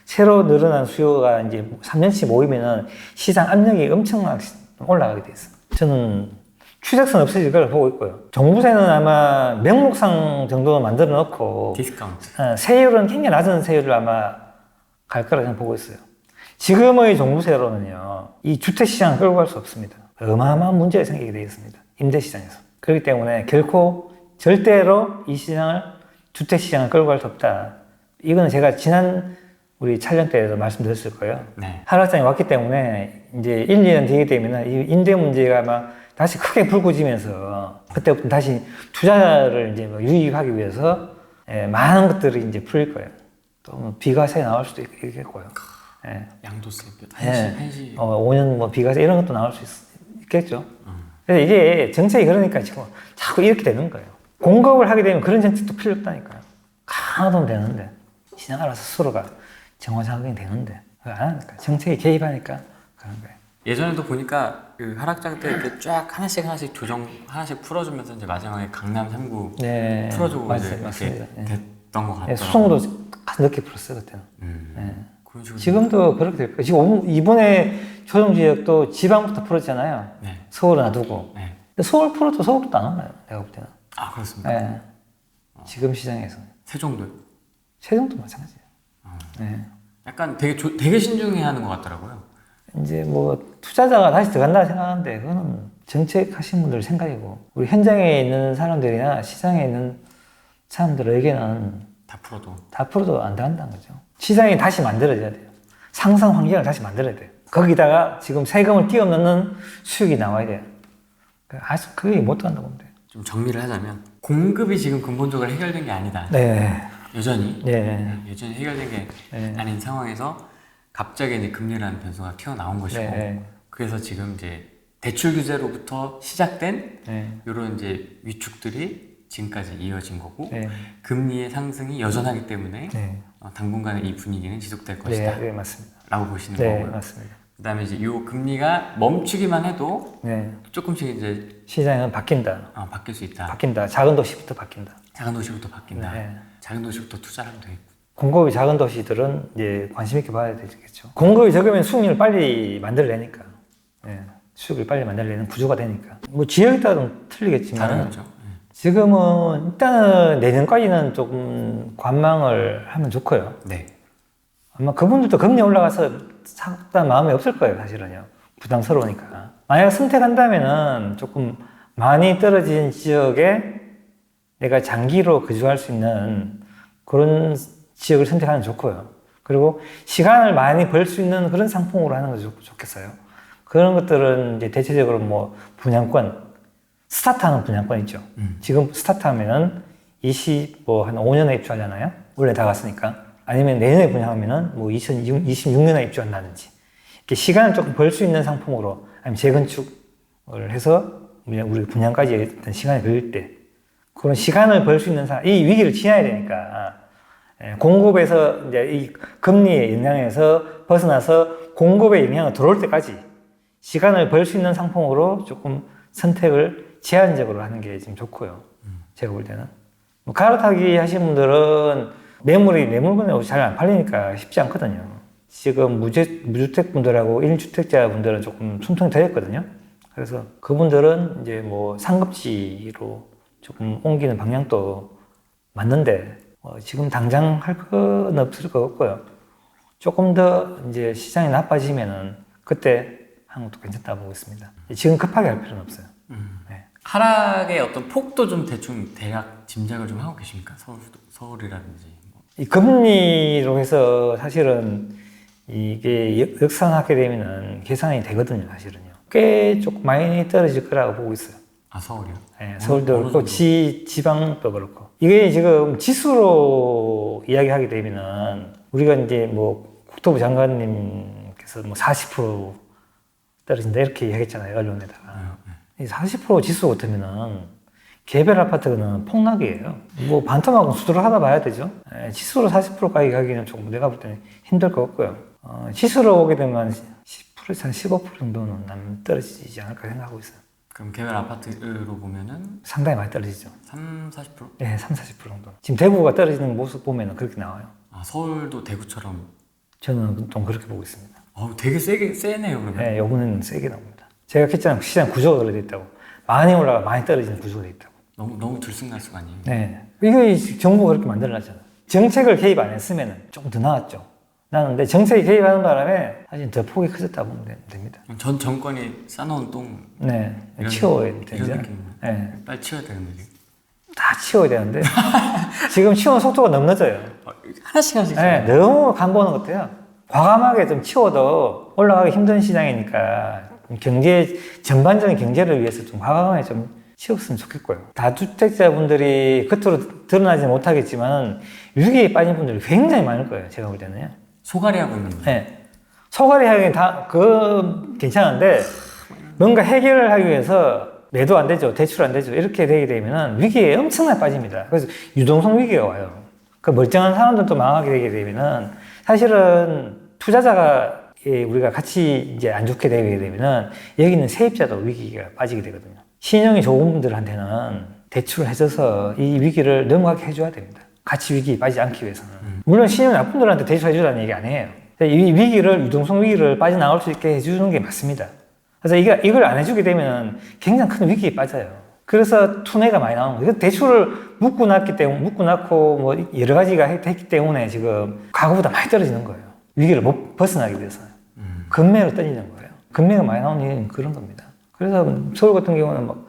새로 늘어난 수요가 이제 3년치 모이면은 시장 압력이 엄청나게 올라가게 돼 있어요. 저는 추적성 없어질 걸 보고 있고요. 종부세는 아마 명목상 정도 만들어 놓고 디스카운트. 세율은 굉장히 낮은 세율을 아마 갈 거라고 저는 보고 있어요. 지금의 종부세로는요, 이 주택시장을 끌고 갈 수 없습니다. 어마어마한 문제가 생기게 되어 있습니다. 임대시장에서. 그렇기 때문에 결코 절대로 이 시장을, 주택시장을 끌고 갈 수 없다. 이거는 제가 지난 우리 촬영 때에도 말씀드렸을 거예요. 네. 하락장이 왔기 때문에 이제 1, 2년 뒤에 되면 이 임대 문제가 막 다시 크게 불거지면서 그때부터 다시 투자를 이제 유입하기 위해서 많은 것들이 이제 풀릴 거예요. 또 비과세 나올 수도 있겠고요. 양도세, 한시. 5년 뭐 비과세 이런 것도 나올 수 있겠죠. 그래서 이게 정책이 그러니까 지금 자꾸 이렇게 되는 거예요. 공급을 하게 되면 그런 정책도 필요 없다니까요. 강화하면 되는데 시장 알아서 스스로가 정화작용이 되는데 그걸 안 하니까 정책이 개입하니까 그런 거예요. 예전에도 보니까 그 하락장 때 이렇게 쫙 하나씩 조정 하나씩 풀어주면서 이제 마지막에 강남 3구 네, 풀어주고 이제 맞습니다. 이렇게 됐던 것 같더라고요. 수송도 늦게 풀었어요 그때는. 그런 식으로 지금도 그렇게 될 거예요. 지금 이번에 조정지역도 지방부터 풀었잖아요. 네. 서울을 놔두고. 네. 근데 서울 풀어도 서울도 안 올라요. 내가 볼 때는. 아 그렇습니까? 네. 지금 시장에서는. 세종도요? 세종도 마찬가지예요. 네. 약간 되게 신중해야 하는 것 같더라고요. 이제 뭐 투자자가 다시 들어간다 생각하는데 그거는 정책 하신 분들 생각이고 우리 현장에 있는 사람들이나 시장에 있는 사람들에게는 다 풀어도 안 된다는 거죠. 시장이 다시 만들어져야 돼요. 상상 환경을 다시 만들어야 돼요. 거기다가 지금 세금을 끼워 넣는 수익이 나와야 돼요. 아직 그게 못 들어간다고 보면 돼요. 좀 정리를 하자면 공급이 지금 근본적으로 해결된 게 아니다. 네. 여전히 해결된 게 네. 아닌 상황에서 갑자기 이제 금리라는 변수가 튀어나온 것이고 네. 그래서 지금 이제 대출 규제로부터 시작된 네. 이런 이제 위축들이 지금까지 이어진 거고 네. 금리의 상승이 여전하기 때문에 네. 당분간은 이 분위기는 지속될 것이다. 네, 맞습니다. 라고 보시는 네, 거고요. 맞습니다. 그다음에 이제 이 금리가 멈추기만 해도 네. 조금씩 이제 시장은 바뀐다. 바뀔 수 있다. 바뀐다. 작은 도시부터 바뀐다. 작은 도시부터 바뀐다. 네. 작은 도시부터 투자를 하면 되겠고. 공급이 작은 도시들은 이제 관심 있게 봐야 되겠죠. 공급이 적으면 수익률을 빨리 만들어내니까. 네. 수익을 빨리 만들어내는 구조가 되니까. 뭐 지역에 따라 좀 틀리겠지만. 다르겠죠. 지금은 일단은 내년까지는 조금 관망을 하면 좋고요. 네. 아마 그분들도 금리 올라가서 사겠다는 마음이 없을 거예요, 사실은요. 부담스러우니까. 만약 선택한다면은 조금 많이 떨어진 지역에 내가 장기로 거주할 수 있는 그런 지역을 선택하면 좋고요. 그리고 시간을 많이 벌 수 있는 그런 상품으로 하는 것이 좋겠어요. 그런 것들은 이제 대체적으로 뭐 분양권, 스타트하는 분양권 있죠. 지금 스타트하면은 한 5년에 입주하잖아요. 원래 다 갔으니까. 아니면 내년에 분양하면은 뭐 2026년에 입주한다든지. 이렇게 시간을 조금 벌 수 있는 상품으로, 아니면 재건축을 해서 우리 분양까지 어떤 시간이 걸릴 때, 그런 시간을 벌 수 있는 사람, 이 위기를 지나야 되니까, 공급에서 이제 이 금리의 영향에서 벗어나서 공급의 영향이 들어올 때까지 시간을 벌 수 있는 상품으로 조금 선택을 제한적으로 하는 게 지금 좋고요. 제가 볼 때는. 뭐 갈아타기 하신 분들은 매물건이 잘 안 팔리니까 쉽지 않거든요. 지금 무주택 분들하고 1주택자 분들은 조금 숨통이 트였거든요. 그래서 그분들은 이제 뭐 상급지로 조금 옮기는 방향도 맞는데, 지금 당장 할 건 없을 것 같고요. 조금 더 이제 시장이 나빠지면은 그때 하는 것도 괜찮다고 보고 있습니다. 지금 급하게 할 필요는 없어요. 네. 하락의 어떤 폭도 좀 대충 대략 짐작을 좀 하고 계십니까? 서울이라든지. 이 금리로 해서 사실은 이게 역산하게 되면은 계산이 되거든요, 사실은요. 꽤 조금 많이 떨어질 거라고 보고 있어요. 아, 서울이요? 네, 서울도 어느 그렇고 정도? 지방도 그렇고. 이게 지금 지수로 이야기하게 되면은 우리가 이제 뭐 국토부 장관님께서 뭐 40% 떨어진다 이렇게 이야기했잖아요, 언론에다가. 40% 지수 같으면은 개별 아파트는 폭락이에요. 뭐 반토막은 수두를 하다 봐야 되죠. 지수로 40%까지 가기는 조금 내가 볼 때는 힘들 것 같고요. 지수로 오게 되면 10%에서 한 15% 정도는 떨어지지 않을까 생각하고 있어요. 그럼 개별 아파트로 보면은 상당히 많이 떨어지죠. 40%? 네, 30, 40% 정도. 지금 대구가 떨어지는 모습 보면 그렇게 나와요. 아, 서울도 대구처럼. 저는 좀 그렇게 보고 있습니다. 되게 세네요, 그러면. 네, 요거는 세게 나옵니다. 제가 했잖아요. 시장 구조가 그렇게 돼 있다고. 많이 올라가 많이 떨어지는 구조가 돼 있다고. 너무 들쑥날쑥 아니에요? 네. 이거 정부가 그렇게 만들어놨잖아요. 정책을 개입 안 했으면 조금 더 나았죠. 나는데 정책이 개입하는 바람에 사실 더 폭이 커졌다고 보면 됩니다. 전 정권이 싸놓은 똥. 네. 이런- 치워야 이런 되죠. 느낌. 네. 빨리 치워야 되는 거지. 다 치워야 되는데 지금 치우는 속도가 너무 늦어요. 하나씩. 네, 너무 간보는 것 같아요. 과감하게 좀 치워도 올라가기 힘든 시장이니까 경제, 전반적인 경제를 위해서 좀 과감하게 좀 치웠으면 좋겠고요. 다주택자분들이 겉으로 드러나지 못하겠지만 위기에 빠진 분들이 굉장히 많을 거예요. 제가 볼 때는요. 소갈이 하고 있는 거예요. 네. 소갈이 하긴 괜찮은데 뭔가 해결을 하기 위해서 매도 안 되죠. 대출 안 되죠. 이렇게 되게 되면은 위기에 엄청나게 빠집니다. 그래서 유동성 위기가 와요. 그 멀쩡한 사람들도 망하게 되게 되면은 사실은 투자자가 우리가 같이 이제 안 좋게 되게 되면은 여기 있는 세입자도 위기가 빠지게 되거든요. 신용이 좋은 분들한테는 대출을 해줘서 이 위기를 넘어가게 해줘야 됩니다. 같이 위기에 빠지지 않기 위해서는. 물론 신용이 나쁜 분들한테 대출해주라는 얘기 안 해요. 이 위기를, 유동성 위기를 빠져나올 수 있게 해주는 게 맞습니다. 그래서 이걸 안 해주게 되면 굉장히 큰 위기에 빠져요. 그래서 투매가 많이 나오는 거예요. 대출을 묶고 낳고 뭐 여러 가지가 했기 때문에 지금 과거보다 많이 떨어지는 거예요. 위기를 못 벗어나기 위해서는. 금매로 떨어지는 거예요. 금매가 많이 나오는 이유는 그런 겁니다. 그래서 서울 같은 경우는 막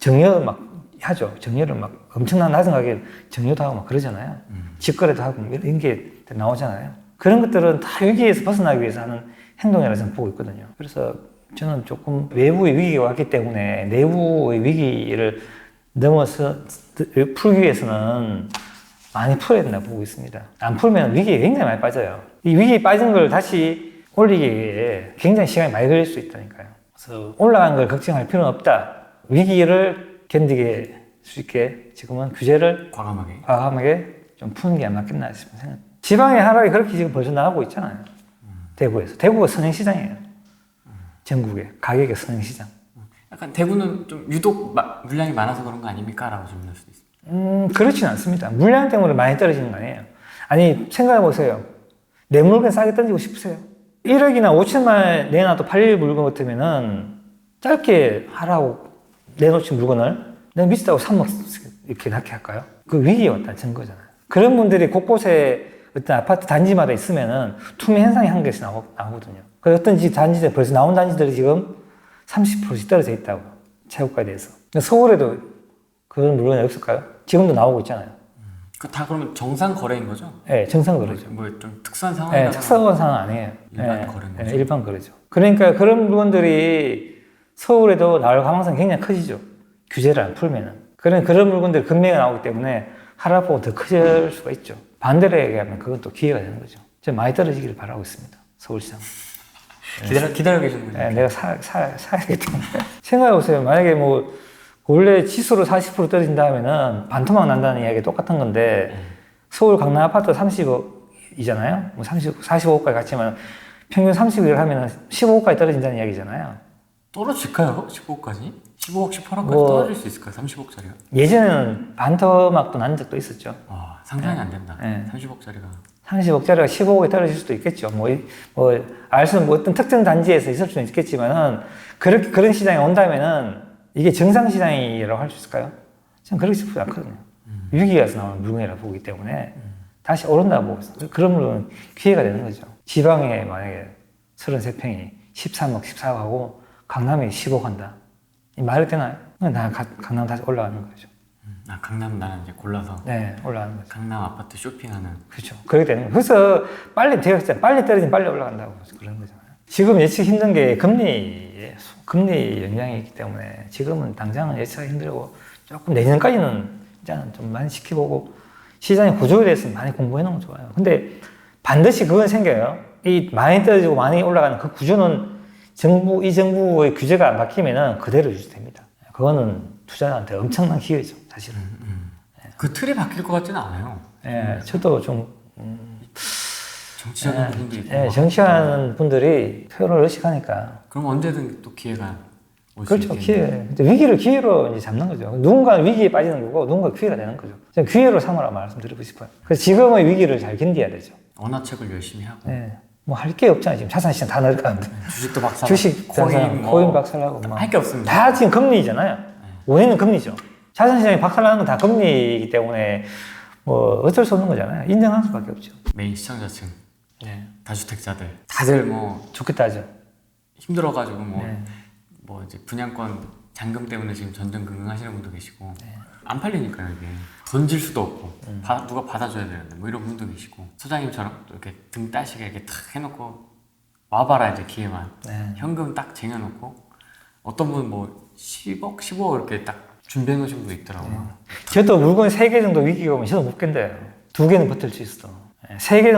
정여 막 하죠. 정여를 막 엄청난 낮은 가격에 정여도 하고 막 그러잖아요. 직거래도 하고 이런 게 나오잖아요. 그런 것들은 다 위기에서 벗어나기 위해서 하는 행동이라고 저는 보고 있거든요. 그래서 저는 조금 외부의 위기가 왔기 때문에 내부의 위기를 넘어서 풀기 위해서는 많이 풀어야 된다고 보고 있습니다. 안 풀면 위기에 굉장히 많이 빠져요. 이 위기에 빠진 걸 다시 올리기 위해 굉장히 시간이 많이 걸릴 수 있다니까요. 그래서 올라간 걸 걱정할 필요는 없다. 위기를 견디게 수 있게 지금은 규제를 과감하게 좀 푸는 게 안 맞겠나 싶습니다. 지방의 하락이 그렇게 지금 벌써 나오고 있잖아요. 대구에서. 대구가 선행시장이에요. 전국에. 가격의 선행시장. 약간 대구는 좀 유독 물량이 많아서 그런 거 아닙니까? 라고 질문할 수도 있어요. 그렇진 않습니다. 물량 때문에 많이 떨어지는 거 아니에요. 아니, 생각해 보세요. 내 물건 싸게 던지고 싶으세요? 1억이나 5천만 내놔도 팔릴 물건 같으면은 짧게 하라고 내놓친 물건을 내가 비싸고 3억 이렇게 낮게 할까요? 그 위기에 왔다는 증거잖아요. 그런 분들이 곳곳에 어떤 아파트 단지마다 있으면은 투매 현상이 한 개씩 나오거든요. 그 어떤 단지들, 벌써 나온 단지들이 지금 30%씩 떨어져 있다고. 최고가에 대해서. 서울에도 그런 물건이 없을까요? 지금도 나오고 있잖아요. 다 그러면 정상 거래인 거죠? 네, 정상 거래죠. 뭐 좀 특수한 상황이 네, 특수한 상황 아니에요. 일반 거래인 거죠? 네, 일반 거래죠. 그러니까 그런 물건들이 서울에도 나올 가능성이 굉장히 커지죠. 규제를 안 풀면은. 그런 물건들이 금매가 나오기 때문에 하락폭은 더 커질 수가 있죠. 반대로 얘기하면 그건 또 기회가 되는 거죠. 저 많이 떨어지기를 바라고 있습니다. 서울시장. 기다려 계시는 거죠? 네, 내가 사야겠다. 생각해보세요. 만약에 뭐, 원래 지수로 40% 떨어진다 하면은 반토막 난다는 이야기 똑같은 건데, 서울 강남 아파트 30억이잖아요? 뭐 45억까지 갔지만, 평균 30억을 하면은 15억까지 떨어진다는 이야기잖아요. 떨어질까요? 15억까지? 15억, 18억까지 뭐, 떨어질 수 있을까요? 30억짜리가? 예전에는 반토막도 난 적도 있었죠. 상상이 안 된다. 네. 30억짜리가. 30억짜리가 15억에 떨어질 수도 있겠죠. 알 수는 어떤 특정 단지에서 있을 수는 있겠지만은, 그런 시장이 온다면은, 이게 정상시장이라고 할 수 있을까요? 저는 그렇게 싶지 않거든요. 위기에서 나오는 물건이라고 보기 때문에, 다시 오른다고 보고 있어요. 그런 물건은 기회가 되는 거죠. 지방에 만약에 33평이 13억, 14억 하고, 강남에 10억 한다. 이 말이 되나요? 나 강남 다시 올라가는 거죠. 강남 나는 이제 골라서 네, 올라가는 거죠. 강남 아파트 쇼핑하는. 그렇죠. 그렇게 되는 거예요. 그래서 빨리 떨어지면 빨리 올라간다고 그런 거잖아요. 지금 예측 힘든 게 금리 영향이 있기 때문에 지금은 당장은 예측하기 힘들고 조금 내년까지는 일단은 좀 많이 지켜보고 시장의 구조에 대해서 많이 공부해 놓으면 좋아요. 근데 반드시 그건 생겨요. 이 많이 떨어지고 많이 올라가는 그 구조는 이 정부의 규제가 안 바뀌면은 그대로 유지됩니다. 그거는 투자자한테 엄청난 기회죠, 사실은. 그 틀이 바뀔 것 같지는 않아요. 예, 저도 좀 정치하는 분들이 있고. 예, 정치하는 분들이 표현을 의식하니까. 그럼 언제든 또 기회가 올 수 그렇죠, 있겠네요. 기회. 근데 위기를 기회로 이제 잡는 거죠. 누군가는 위기에 빠지는 거고, 누군가 기회가 되는 거죠. 저는 기회로 삼으라 말씀드리고 싶어요. 그래서 지금의 위기를 잘 견뎌야 되죠. 언어책을 열심히 하고. 예. 뭐 할 게 없잖아요. 지금 자산시장 다 내려가는데. 주식도 박살. 주식, 코인 박살나고 막. 할 게 없습니다. 다 지금 금리잖아요. 원인은 금리죠. 자산시장이 박살나는 건 다 금리이기 때문에 뭐 어쩔 수 없는 거잖아요. 인정할 수밖에 없죠. 메인 시청자층, 네. 다주택자들 다들 뭐 좋겠다 하죠. 힘들어가지고 뭐, 네. 뭐 이제 분양권 잔금 때문에 지금 전전긍긍하시는 분도 계시고 네. 안 팔리니까요 이게 던질 수도 없고 누가 받아줘야 되는데 뭐 이런 분도 계시고 소장님처럼 또 이렇게 등 따시게 이렇게 탁 해놓고 와봐라 이제 기회만 네. 현금 딱 쟁여놓고 어떤 분은 뭐 10억, 15억 이렇게 딱 준비해 놓으신 분도 있더라고요. 저도 물건 3개 정도 위기가 오면 저도 못 견뎌요. 2개는 버틸 수 있어. 3개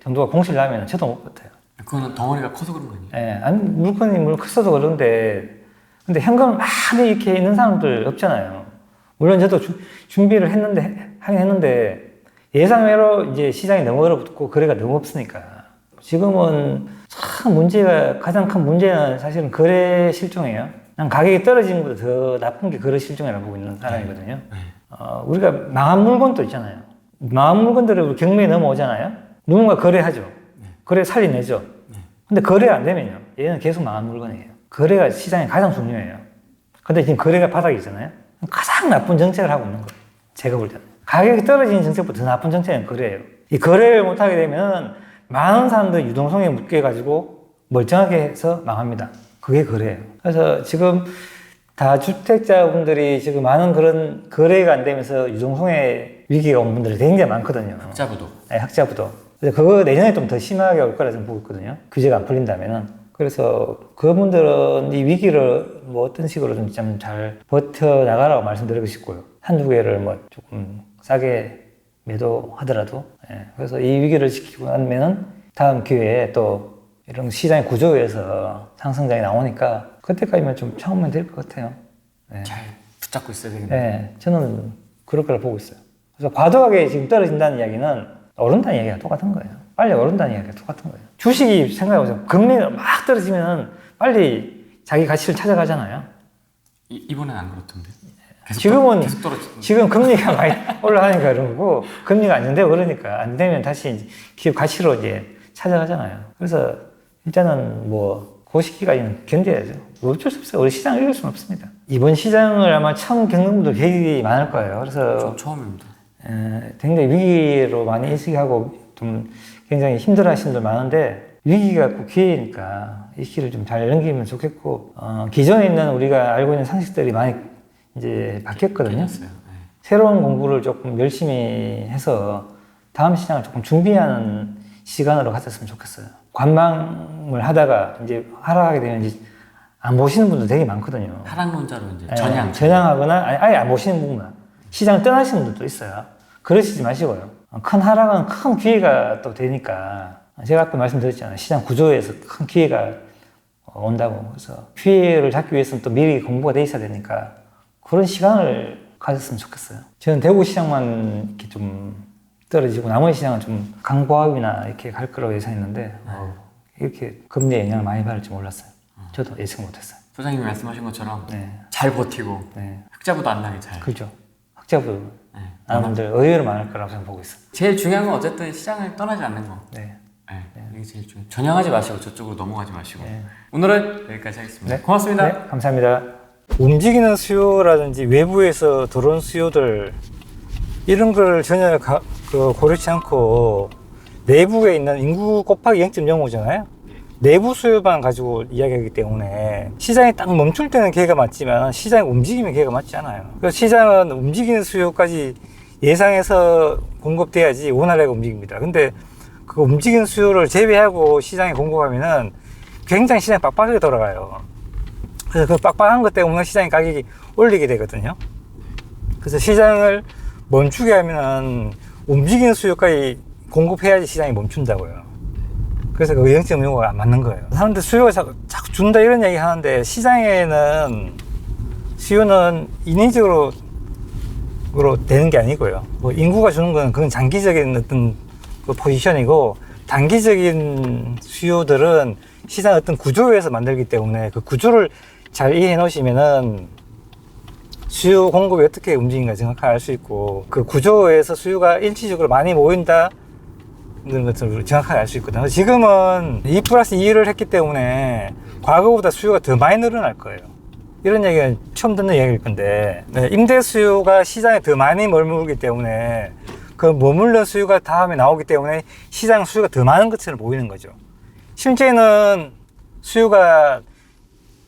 정도가 공실 나면 저도 못 버텨요. 그거는 덩어리가 커서 그런 거 아니에요? 예, 아니, 물건이 크서도 그런데, 근데 현금 많이 이렇게 있는 사람들 없잖아요. 물론 저도 준비를 하긴 했는데, 예상외로 이제 시장이 너무 얼어붙고 거래가 너무 없으니까. 지금은 참 가장 큰 문제는 사실은 거래 실종이에요. 난 가격이 떨어지는 것보다 더 나쁜 게 거래 실종이라고 보고 있는 사람이거든요. 우리가 망한 물건도 있잖아요. 망한 물건들을 우리 경매에 넘어오잖아요. 누군가 거래하죠. 거래 살려내죠. 근데 거래가 안 되면요. 얘는 계속 망한 물건이에요. 거래가 시장에 가장 중요해요. 근데 지금 거래가 바닥이잖아요. 가장 나쁜 정책을 하고 있는 거예요. 제가 볼 때는. 가격이 떨어지는 정책보다 더 나쁜 정책은 거래예요. 이 거래를 못하게 되면 많은 사람들이 유동성에 묶여가지고 멀쩡하게 해서 망합니다. 그게 거래예요. 그래서 지금 다주택자분들이 지금 많은 그런 거래가 안 되면서 유동성에 위기가 온 분들이 굉장히 많거든요. 흑자부도. 네, 흑자부도. 그래서 그거 내년에 좀 더 심하게 올 거라 저는 보고 있거든요. 규제가 안 풀린다면은. 그래서 그분들은 이 위기를 뭐 어떤 식으로 좀 잘 버텨나가라고 말씀드리고 싶고요. 한두 개를 뭐 조금 싸게 매도하더라도. 예. 그래서 이 위기를 지키고 나면은 다음 기회에 또 이런 시장의 구조에서 상승장이 나오니까 그때까지면 좀 참으면 될 것 같아요. 네. 잘 붙잡고 있어야 되겠네요. 네, 저는 그럴 거라 보고 있어요. 그래서 과도하게 지금 떨어진다는 이야기는 오른다는 이야기가 똑같은 거예요. 빨리 오른다는 이야기가 똑같은 거예요. 주식이 생각해보세요. 금리가 막 떨어지면 빨리 자기 가치를 찾아가잖아요. 이번엔 안 그렇던데. 계속 떨어지던데. 지금 금리가 많이 올라가니까 그런 거고, 금리가 안정되고 그러니까 안 되면 다시 기업 가치로 이제 찾아가잖아요. 그래서 일단은 뭐, 그 시기까지는 견뎌야죠. 뭐 어쩔 수 없어요. 우리 시장을 이길 수는 없습니다. 이번 시장을 아마 처음 겪는 분들 되게 많을 거예요. 그래서. 전 처음입니다. 굉장히 위기로 많이 인식하고 좀 굉장히 힘들어 하시는 분들 많은데, 위기가 꼭 기회니까 이 시기를 좀 잘 넘기면 좋겠고, 기존에 있는 우리가 알고 있는 상식들이 많이 이제 바뀌었거든요. 네. 새로운 공부를 조금 열심히 해서 다음 시장을 조금 준비하는 시간으로 가졌으면 좋겠어요. 관망을 하다가 이제 하락하게 되면 이제 안 보시는 분들 되게 많거든요. 하락론자로 이제 전향하거나 아예 안 보시는 분만 시장을 떠나시는 분들도 있어요. 그러시지 마시고요. 큰 하락은 큰 기회가 또 되니까 제가 아까 말씀드렸잖아요. 시장 구조에서 큰 기회가 온다고. 그래서 기회를 잡기 위해서는 또 미리 공부가 돼 있어야 되니까 그런 시간을 가졌으면 좋겠어요. 저는 대구 시장만 이렇게 좀 떨어지고 나머지 시장은 좀 강보합이나 이렇게 갈 거라고 예상했는데 이렇게 금리의 영향을 많이 받을 줄 몰랐어요. 저도 예측 못했어요. 소장님이 말씀하신 것처럼 네. 잘 버티고 흑자부도 안 나게 잘. 그렇죠. 흑자부 나는 분들 의외로 많을 거라고 저는 보고 있어요. 제일 중요한 건 어쨌든 시장을 떠나지 않는 거. 네. 이게 제일 중요해요. 전향하지 마시고 저쪽으로 넘어가지 마시고. 오늘은 여기까지 하겠습니다. 네. 고맙습니다. 네, 감사합니다. 움직이는 수요라든지 외부에서 들어온 수요들 이런 걸 전혀 고려치 않고 내부에 있는 인구 곱하기 0.05잖아요. 내부 수요만 가지고 이야기하기 때문에 시장이 딱 멈출 때는 기회가 맞지만 시장이 움직이면 기회가 맞지 않아요. 그래서 시장은 움직이는 수요까지 예상해서 공급돼야지 원활하게 움직입니다. 근데 그 움직이는 수요를 제외하고 시장에 공급하면은 굉장히 시장이 빡빡하게 돌아가요. 그래서 그 빡빡한 것 때문에 시장의 가격이 올리게 되거든요. 그래서 시장을 멈추게 하면은 움직이는 수요까지 공급해야지 시장이 멈춘다고요. 그래서 그 0.05가 안 맞는 거예요. 사람들 수요가 자꾸 준다 이런 얘기 하는데 시장에는 수요는 인위적으로 되는 게 아니고요. 뭐 인구가 주는 건 그건 장기적인 어떤 그 포지션이고 단기적인 수요들은 시장 어떤 구조에서 만들기 때문에 그 구조를 잘 이해해 놓으시면은 수요 공급이 어떻게 움직이는가 정확하게 알 수 있고 그 구조에서 수요가 일시적으로 많이 모인다 이런 것을 정확하게 알 수 있거든요. 지금은 2+2를 했기 때문에 과거보다 수요가 더 많이 늘어날 거예요. 이런 얘기는 처음 듣는 얘기일 건데 임대 수요가 시장에 더 많이 머물기 때문에 그 머물러 수요가 다음에 나오기 때문에 시장 수요가 더 많은 것처럼 보이는 거죠. 실제는 수요가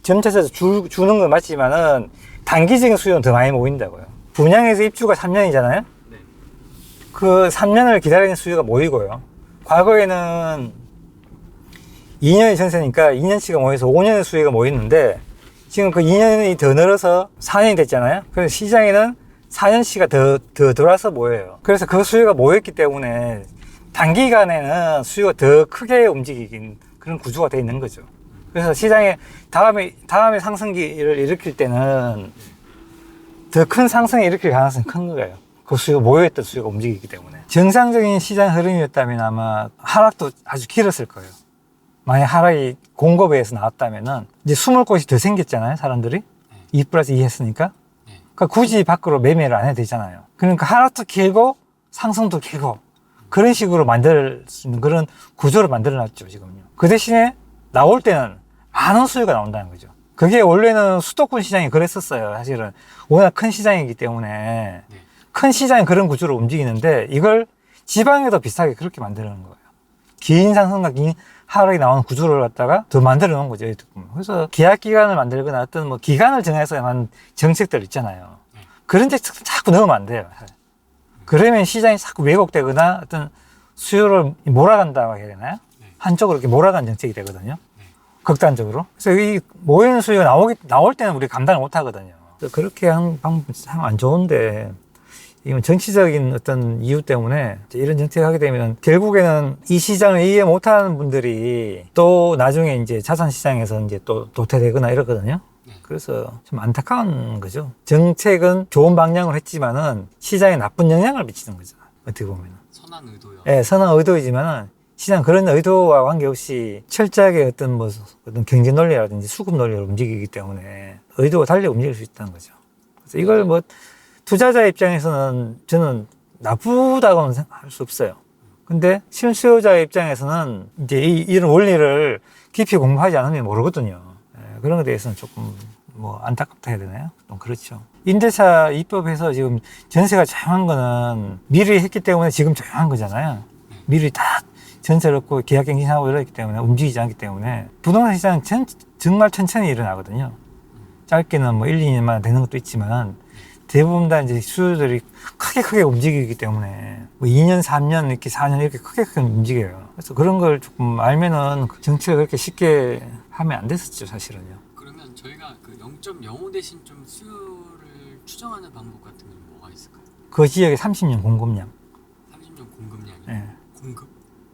점차적으로 주는 건 맞지만은 단기적인 수요는 더 많이 모인다고요. 분양에서 입주가 3년이잖아요. 네. 그 3년을 기다리는 수요가 모이고요. 과거에는 2년이 전세니까 2년치가 모여서 5년의 수요가 모였는데 지금 그 2년이 더 늘어서 4년이 됐잖아요. 그래서 시장에는 4년치가 더 돌아서 모여요. 그래서 그 수요가 모였기 때문에 단기간에는 수요가 더 크게 움직이긴 그런 구조가 되어 있는 거죠. 그래서 시장에 다음에 상승기를 일으킬 때는 더 큰 상승을 일으킬 가능성이 큰 거예요. 그 수요가 모여있던 수요가 움직이기 때문에. 정상적인 시장 흐름이었다면 아마 하락도 아주 길었을 거예요. 만약 하락이 공급에 의해서 나왔다면은 이제 숨을 곳이 더 생겼잖아요, 사람들이. 2+2 했으니까. 그러니까 굳이 밖으로 매매를 안 해도 되잖아요. 그러니까 하락도 길고 상승도 길고 그런 식으로 만들 수 있는 그런 구조를 만들어 놨죠, 지금요. 그 대신에 나올 때는 많은 수요가 나온다는 거죠. 그게 원래는 수도권 시장이 그랬었어요. 사실은 워낙 큰 시장이기 때문에 큰 시장이 그런 구조로 움직이는데 이걸 지방에도 비슷하게 그렇게 만들어 놓은 거예요. 긴 상승과 긴 하락이 나오는 구조를 갖다가 더 만들어 놓은 거죠. 그래서 계약 기간을 만들거나 어떤 뭐 기간을 정해서만 정책들 있잖아요. 그런 정책들 자꾸 넣으면 안 돼요. 그러면 시장이 자꾸 왜곡되거나 어떤 수요를 몰아간다고 해야 되나요? 한쪽으로 이렇게 몰아간 정책이 되거든요. 극단적으로. 그래서 이 모이는 수요가 나올 때는 우리가 감당을 못 하거든요. 그렇게 하는 방법은 참 안 좋은데, 이건 정치적인 어떤 이유 때문에 이런 정책을 하게 되면 결국에는 이 시장을 이해 못 하는 분들이 또 나중에 이제 자산 시장에서 이제 또 도태되거나 이러거든요. 그래서 좀 안타까운 거죠. 정책은 좋은 방향으로 했지만은 시장에 나쁜 영향을 미치는 거죠. 어떻게 보면. 선한 의도요. 네, 선한 의도이지만은 시장 그런 의도와 관계없이 철저하게 어떤 경제 논리라든지 수급 논리로 움직이기 때문에 의도가 달리 움직일 수 있다는 거죠. 그래서 이걸 뭐 투자자 입장에서는 저는 나쁘다고는 할 수 없어요. 근데 실수요자 입장에서는 이제 이런 원리를 깊이 공부하지 않으면 모르거든요. 네, 그런 것에 대해서는 조금 뭐 안타깝다 해야 되나요? 좀 그렇죠. 임대차 입법해서 지금 전세가 조용한 거는 미리 했기 때문에 지금 조용한 거잖아요. 미리 다 전세를 얻고 계약갱신하고 이러기 때문에 움직이지 않기 때문에 부동산 시장은 정말 천천히 일어나거든요. 짧게는 뭐 1, 2년만 되는 것도 있지만 대부분 다 이제 수요들이 크게 움직이기 때문에 뭐 2년, 3년, 이렇게 4년 이렇게 크게 움직여요. 그래서 그런 걸 조금 알면은 정책을 그렇게 쉽게 하면 안 됐었죠, 사실은요. 그러면 저희가 그 0.05 대신 좀 수요를 추정하는 방법 같은 건 뭐가 있을까요? 그 지역의 30년 공급량. 30년 공급량이? 네. 공급?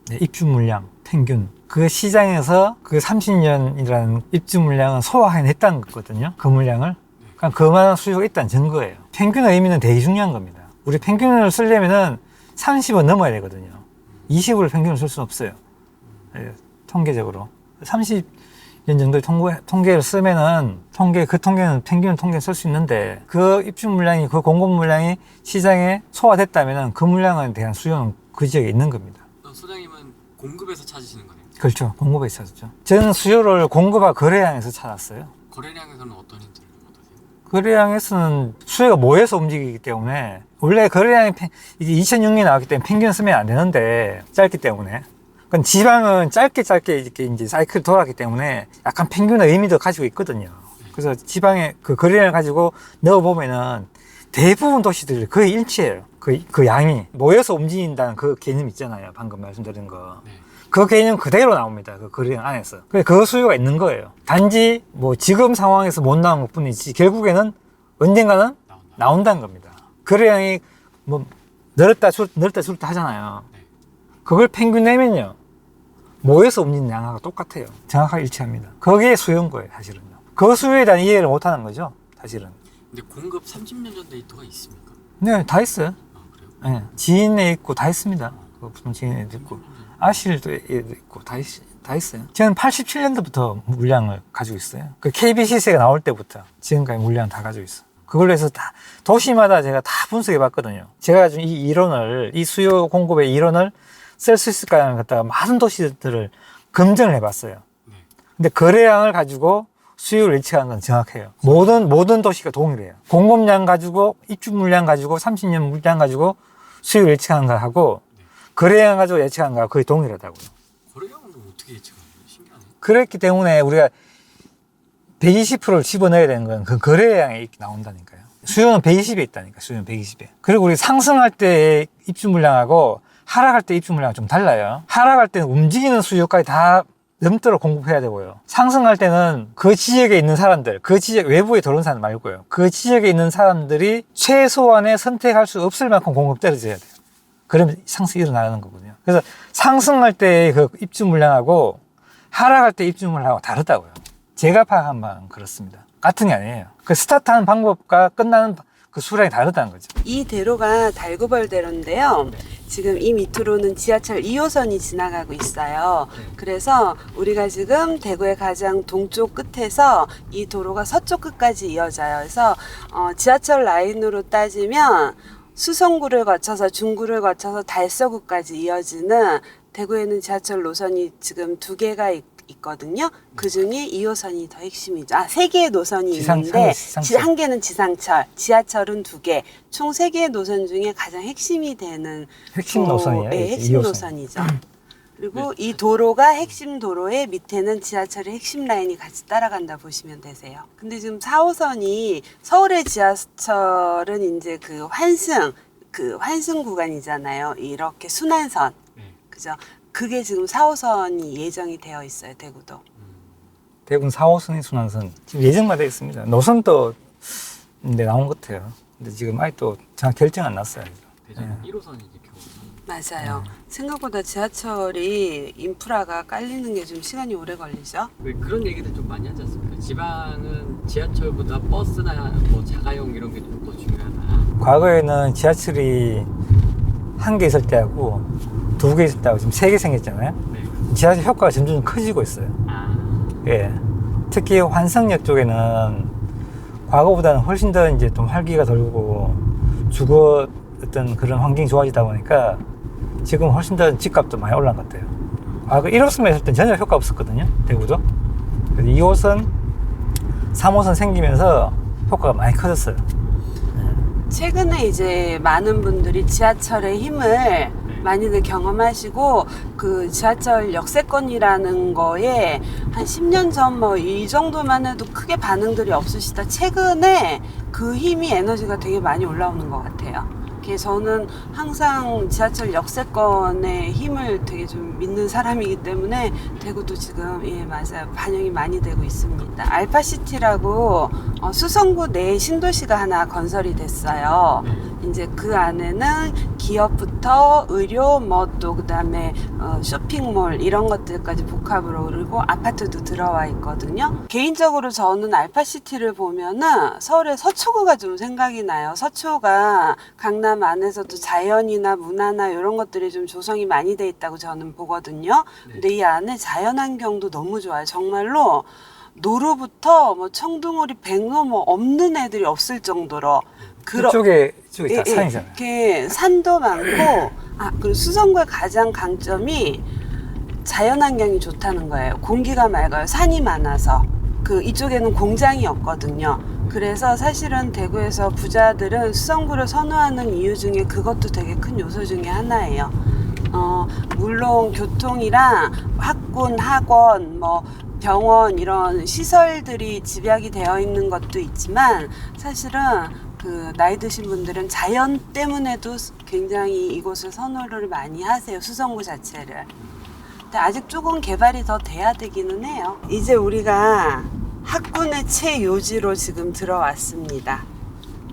네, 입주 물량, 평균. 그 시장에서 그 30년이라는 입주 물량은 소화해냈다는 거거든요. 그 물량을. 그러니까 그만한 수요가 있다는 증거예요. 평균의 의미는 되게 중요한 겁니다. 우리 평균을 쓰려면은 30은 넘어야 되거든요. 20을 평균을 쓸 수는 없어요. 네, 통계적으로. 30년 정도의 통계를 쓰면은 그 통계는 평균 통계를 쓸 수 있는데 그 입주 물량이 그 공급 물량이 시장에 소화됐다면은 그 물량에 대한 수요는 그 지역에 있는 겁니다. 소장님은 공급에서 찾으시는 거네요? 그렇죠. 공급에서 찾았죠. 저는 수요를 공급과 거래량에서 찾았어요. 거래량에서는 어떤 힌트를 얻으세요? 거래량에서는 수요가 모여서 움직이기 때문에 원래 거래량이 이게 2006년에 나왔기 때문에 평균 쓰면 안 되는데 짧기 때문에 그건 지방은 짧게 이렇게 이제 사이클 돌았기 때문에 약간 평균의 의미도 가지고 있거든요. 그래서 지방의 그 거리량을 가지고 넣어보면은 대부분 도시들 거의 일치해요. 그 양이 모여서 움직인다는 그 개념 있잖아요. 방금 말씀드린 거. 네. 그 개념 그대로 나옵니다. 그 거리량 안에서. 그 수요가 있는 거예요. 단지 뭐 지금 상황에서 못 나온 것 뿐이지 결국에는 언젠가는 나온다는 겁니다. 거리량이 뭐 늘었다 줄었다 하잖아요. 네. 그걸 평균 내면요. 모여서 움직이는 양하고 똑같아요. 정확하게 일치합니다. 그게 수요인 거예요, 사실은요. 그 수요에 대한 이해를 못 하는 거죠, 사실은. 근데 공급 30년 전 데이터가 있습니까? 네, 다 있어요. 아, 그래요? 네, 지인에 있고 다 있습니다. 그 무슨 지인에도 있고, 아실도 있고, 다 있어요. 저는 87년도부터 물량을 가지고 있어요. 그 KBC세가 나올 때부터 지금까지 물량 다 가지고 있어요. 그걸로 해서 다, 도시마다 제가 다 분석해 봤거든요. 제가 지금 이 수요 공급의 이론을 쓸 수 있을까를 갖다가 많은 도시들을 검증을 해 봤어요. 근데 거래량을 가지고 수요를 예측하는 건 정확해요. 모든 도시가 동일해요. 공급량 가지고, 입주 물량 가지고, 30년 물량 가지고 수요를 예측하는 거하고, 거래량 가지고 예측하는 거하고 거의 동일하다고요. 거래량은 어떻게 예측하는 거예요? 신기하네. 그렇기 때문에 우리가 120%를 집어넣어야 되는 건 그 거래량에 이렇게 나온다니까요. 수요는 120에 있다니까, 수요는 120에. 그리고 우리 상승할 때의 입주 물량하고 하락할 때 입주 물량은 좀 달라요. 하락할 때는 움직이는 수요까지 다 넘도록 공급해야 되고요. 상승할 때는 그 지역에 있는 사람들, 그 지역 외부에 들어온 사람 말고요. 그 지역에 있는 사람들이 최소한의 선택할 수 없을 만큼 공급 떨어져야 돼요. 그러면 상승이 일어나는 거거든요. 그래서 상승할 때의 그 입주 물량하고 하락할 때 입주 물량하고 다르다고요. 제가 파악한 바는 그렇습니다. 같은 게 아니에요. 그 스타트하는 방법과 끝나는 그 수량이 다르다는 거죠. 이 대로가 달구벌대로인데요. 네. 지금 이 밑으로는 지하철 2호선이 지나가고 있어요. 네. 그래서 우리가 지금 대구의 가장 동쪽 끝에서 이 도로가 서쪽 끝까지 이어져요. 그래서 지하철 라인으로 따지면 수성구를 거쳐서 중구를 거쳐서 달서구까지 이어지는 대구에는 지하철 노선이 지금 2개가 있거든요. 그 중에 2호선이 더 핵심이죠. 3개의 노선이 있는데 지상철. 1개는 지상철, 지하철은 2개, 총 3개의 노선 중에 가장 핵심이 되는 핵심 노선이에요. 네, 이게 핵심 2호선. 노선이죠. 그리고 이 도로가 핵심 도로의 밑에는 지하철의 핵심 라인이 같이 따라간다 보시면 되세요. 근데 지금 4호선이 서울의 지하철은 이제 그 환승 구간이잖아요. 이렇게 순환선. 네. 그죠? 그게 지금 4호선이 예정이 되어 있어요, 대구도. 대부분 4호선이 순환선. 지금 예정만 되어 있습니다. 노선도 네, 나온 것 같아요. 근데 지금 아직도 정확히 결정 안 났어요. 대전 1호선이 이제 겨우. 맞아요. 생각보다 지하철이 인프라가 깔리는 게 좀 시간이 오래 걸리죠. 그런 얘기들 좀 많이 하지 않습니까? 지방은 지하철보다 버스나 뭐 자가용 이런 게 좀 더 중요하다. 과거에는 지하철이 1개 있을 때하고 2개 있을 때하고 지금 3개 생겼잖아요. 네. 지하철 효과가 점점 커지고 있어요. 아, 예. 특히 환승역 쪽에는 과거보다는 훨씬 더 이제 좀 활기가 돌고 주거 어떤 그런 환경이 좋아지다 보니까 지금 훨씬 더 집값도 많이 올라간 것 같아요. 과거 1호선만 있을 땐 전혀 효과 없었거든요. 대구도. 그래서 2호선, 3호선 생기면서 효과가 많이 커졌어요. 최근에 이제 많은 분들이 지하철의 힘을 많이들 경험하시고 그 지하철 역세권이라는 거에 한 10년 전 뭐 이 정도만 해도 크게 반응들이 없으시다 최근에 그 힘이 에너지가 되게 많이 올라오는 것 같아요. 저는 항상 지하철 역세권의 힘을 되게 좀 믿는 사람이기 때문에 대구도 지금 예 맞아요 반영이 많이 되고 있습니다. 알파시티라고 수성구 내에 신도시가 하나 건설이 됐어요. 이제 그 안에는 기업부터 의료 뭐 또 그다음에 쇼핑몰 이런 것들까지 복합으로 그리고 아파트도 들어와 있거든요. 개인적으로 저는 알파시티를 보면은 서울의 서초구가 좀 생각이 나요. 서초가 강남 안에서도 자연이나 문화나 이런 것들이 좀 조성이 많이 돼 있다고 저는 보거든요. 근데 이 안에 자연환경도 너무 좋아요. 정말로 노루부터 뭐 청둥오리, 백로 뭐 없는 애들이 없을 정도로 이쪽에 다 산이잖아요. 이렇게 산도 많고 그리고 수성구의 가장 강점이 자연환경이 좋다는 거예요. 공기가 맑아요. 산이 많아서 이쪽에는 공장이 없거든요. 그래서 사실은 대구에서 부자들은 수성구를 선호하는 이유 중에 그것도 되게 큰 요소 중에 하나예요. 물론 교통이랑 학군, 학원, 뭐 병원 이런 시설들이 집약이 되어 있는 것도 있지만 사실은 그 나이 드신 분들은 자연 때문에도 굉장히 이곳을 선호를 많이 하세요. 수성구 자체를. 근데 아직 조금 개발이 더 돼야 되기는 해요. 이제 우리가 학군의 최요지로 지금 들어왔습니다.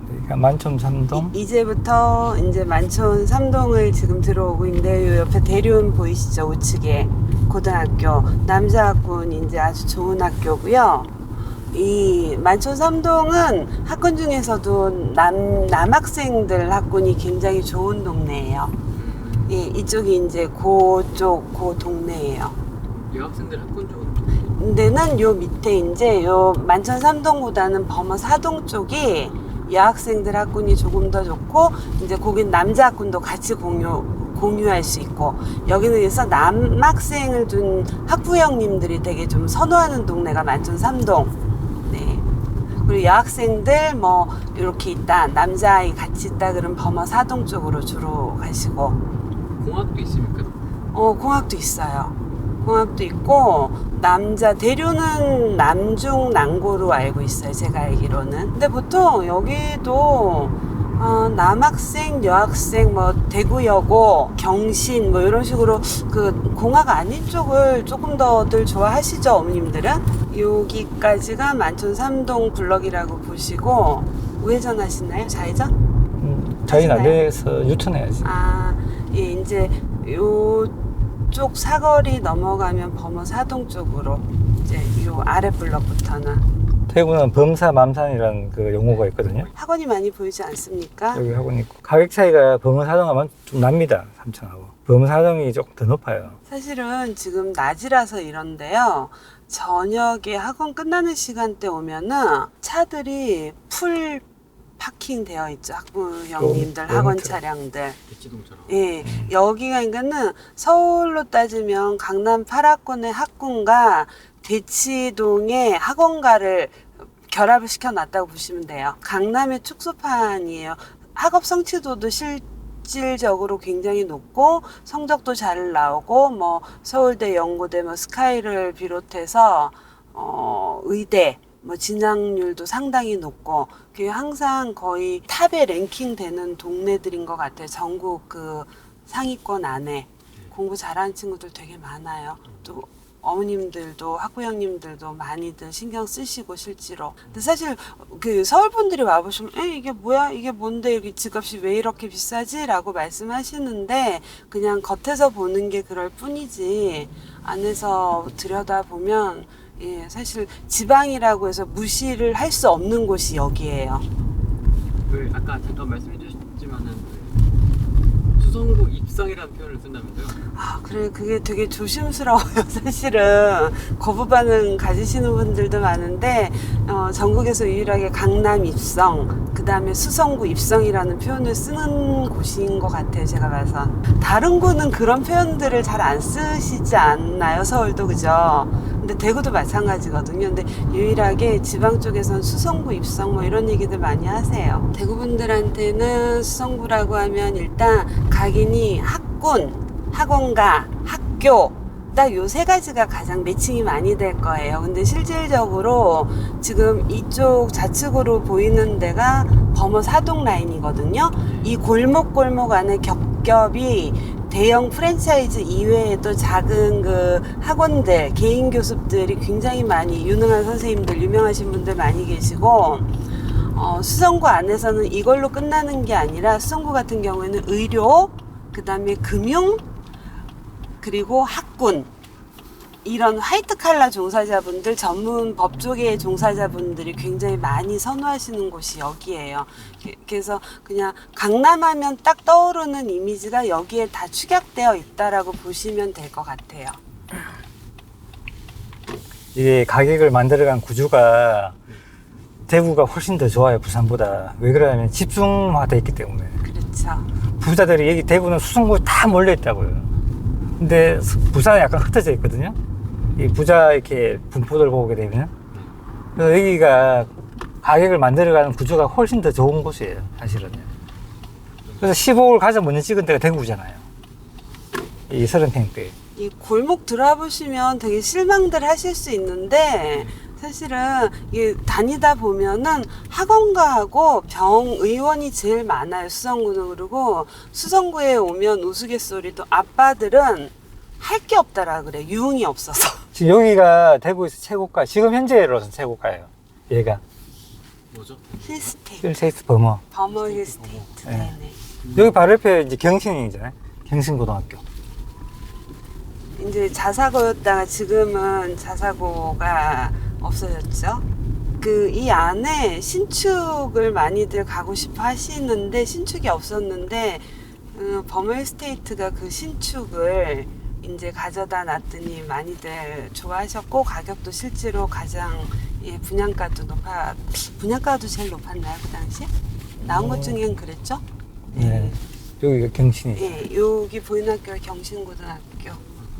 그러니까 만촌 3동. 이제부터 이제 만촌 3동을 지금 들어오고 있는데 요 옆에 대륜 보이시죠? 우측에 고등학교 남자 학군 이제 아주 좋은 학교고요. 이 만촌 3동은 학군 중에서도 남학생들 학군이 굉장히 좋은 동네예요. 예, 이쪽이 이제 그 동네예요. 여학생들 학군 좋은 근데는 요 밑에 이제 요 만촌 3동보다는 범어 4동 쪽이 여학생들 학군이 조금 더 좋고 이제 거긴 남자 학군도 같이 공유할 수 있고 여기는 그래서 남학생을 둔 학부형님들이 되게 좀 선호하는 동네가 만촌 3동. 네. 그리고 여학생들 뭐 이렇게 있다 남자아이 같이 있다 그러면 범어 4동 쪽으로 주로 가시고 공학도 있습니까? 공학도 있어요. 공학도 있고 대류는 남중 남고로 알고 있어요. 제가 알기로는. 근데 보통 여기도 남학생, 여학생, 뭐 대구여고, 경신 뭐 이런 식으로 그 공학 아닌 쪽을 조금 더들 좋아하시죠, 어머님들은? 여기까지가 만촌 3동 블럭이라고 보시고 우회전 하시나요? 좌회전? 저희는 안 돼서 유턴해야지. 예, 이제 요쪽 사거리 넘어가면 범어 4동 쪽으로 이제 요 아래 블럭부터는 대구는 범사 맘산이라는 그 용어가 있거든요. 학원이 많이 보이지 않습니까? 여기 학원 있고 가격 차이가 범어 4동하면 좀 납니다. 삼천하고 범어 4동이 조금 더 높아요. 사실은 지금 낮이라서 이런데요. 저녁에 학원 끝나는 시간대 오면은 차들이 풀 파킹 되어 있죠. 학부형님들 학원 차량들. 대치동처럼. 예, 여기가 그러니까는 서울로 따지면 강남 8학군의 학군과 대치동의 학원가를 결합을 시켜놨다고 보시면 돼요. 강남의 축소판이에요. 학업 성취도도 실질적으로 굉장히 높고 성적도 잘 나오고 뭐 서울대, 연고대, 뭐 스카이를 비롯해서 의대 뭐 진학률도 상당히 높고 그게 항상 거의 탑에 랭킹되는 동네들인 것 같아요. 전국 그 상위권 안에 공부 잘하는 친구들 되게 많아요. 또 어머님들도 학부형님들도 많이들 신경 쓰시고 실제로. 근데 사실 그 서울 분들이 와보시면 이게 뭐야 이게 뭔데 여기 집값이 왜 이렇게 비싸지?라고 말씀하시는데 그냥 겉에서 보는 게 그럴 뿐이지 안에서 들여다보면 예, 사실 지방이라고 해서 무시를 할 수 없는 곳이 여기예요. 그 아까 잠깐 말씀해 주셨지만은 수성구 입성이라는 표현을 쓴다면서요? 그래 그게 되게 조심스러워요. 사실은 거부 반응 가지시는 분들도 많은데 전국에서 유일하게 강남 입성, 그 다음에 수성구 입성이라는 표현을 쓰는 곳인 것 같아요. 제가 봐서 다른 구는 그런 표현들을 잘 안 쓰시지 않나요? 서울도 그죠? 근데 대구도 마찬가지거든요. 근데 유일하게 지방 쪽에서는 수성구 입성 뭐 이런 얘기들 많이 하세요. 대구 분들한테는 수성구라고 하면 일단 각인이 학군, 학원가, 학교 딱 요 세 가지가 가장 매칭이 많이 될 거예요. 근데 실질적으로 지금 이쪽 좌측으로 보이는 데가 범어 4동 라인이거든요. 이 골목 안에 겹겹이 대형 프랜차이즈 이외에도 작은 그 학원들, 개인 교습들이 굉장히 많이 유능한 선생님들, 유명하신 분들 많이 계시고 수성구 안에서는 이걸로 끝나는 게 아니라 수성구 같은 경우에는 의료, 그 다음에 금융, 그리고 학군 이런 화이트 칼라 종사자분들, 전문 법조계 종사자분들이 굉장히 많이 선호하시는 곳이 여기예요. 그래서 그냥 강남하면 딱 떠오르는 이미지가 여기에 다 축약되어 있다라고 보시면 될 것 같아요. 이게 가격을 만들어간 구조가 대구가 훨씬 더 좋아요, 부산보다. 왜 그러냐면 집중화되어 있기 때문에. 그렇죠. 부자들이 여기 대구는 수성구에 다 몰려 있다고요. 근데 부산은 약간 흩어져 있거든요. 이 부자 이렇게 분포들 보게 되면. 그래서 여기가 가격을 만들어가는 구조가 훨씬 더 좋은 곳이에요, 사실은. 그래서 15을 가장 먼저 찍은 데가 대구잖아요. 이 30평대. 이 골목 들어보시면 되게 실망들 하실 수 있는데 사실은 이게 다니다 보면은 학원가하고 병의원이 제일 많아요. 수성구는. 그리고 수성구에 오면 우스갯소리도 아빠들은 할 게 없다라 그래. 유흥이 없어서. 지금 여기가 대구에서 최고가, 지금 현재로서 최고가예요. 얘가. 뭐죠? 힐스테이트. 힐스테이트 범어. 범어 힐스테이트. 네. 네네. 여기 바로 옆에 이제 경신이잖아요. 경신고등학교. 이제 자사고였다가 지금은 자사고가 없어졌죠. 그 이 안에 신축을 많이들 가고 싶어 하시는데 신축이 없었는데 범어 힐스테이트가 그 신축을 이제 가져다 놨더니 많이들 좋아하셨고 가격도 실제로 가장 분양가도 제일 높았나요 그 당시? 나온 것 중엔 그랬죠? 네. 여기가 경신이. 예, 여기 보이는 학교가 경신고등학교.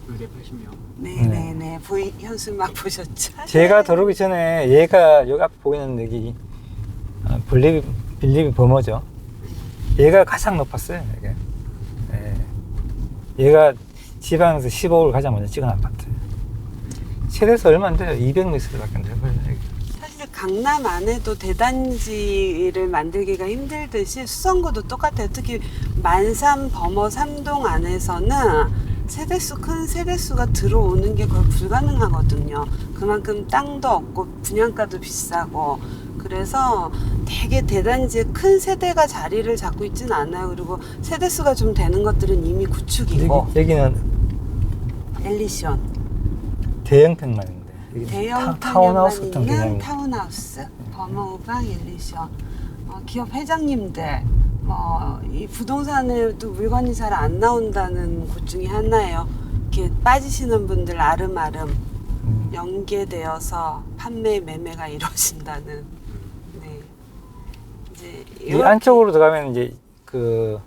의대 80명. 네네네. 현수막 보셨죠? 제가 들어오기 전에 얘가 여기 앞에 보이는 여기 빌리비 범어죠. 얘가 가장 높았어요. 이게. 예. 얘가 지방에서 15를 가장 먼저 찍은 아파트. 세대수 얼마 안 돼요. 200m밖에 안 돼요. 사실 강남 안에도 대단지를 만들기가 힘들듯이 수성구도 똑같아요. 특히 만삼 범어 3동 안에서는 큰 세대수가 들어오는 게 거의 불가능하거든요. 그만큼 땅도 없고 분양가도 비싸고 그래서 되게 대단지에 큰 세대가 자리를 잡고 있지는 않아요. 그리고 세대수가 좀 되는 것들은 이미 구축이고 여기는 엘리션 대형 평만인데. 대형 타운하우스 타운하우스 같은 있는 개념이. 타운하우스 범어우방 엘리션 기업 회장님들 이 부동산에도 물건이 잘 안 나온다는 곳 중에 하나예요. 이렇게 빠지시는 분들 아름아름 연계되어서 매매가 이루어진다는. 네. 이제 이 안쪽으로 들어가면 이제 그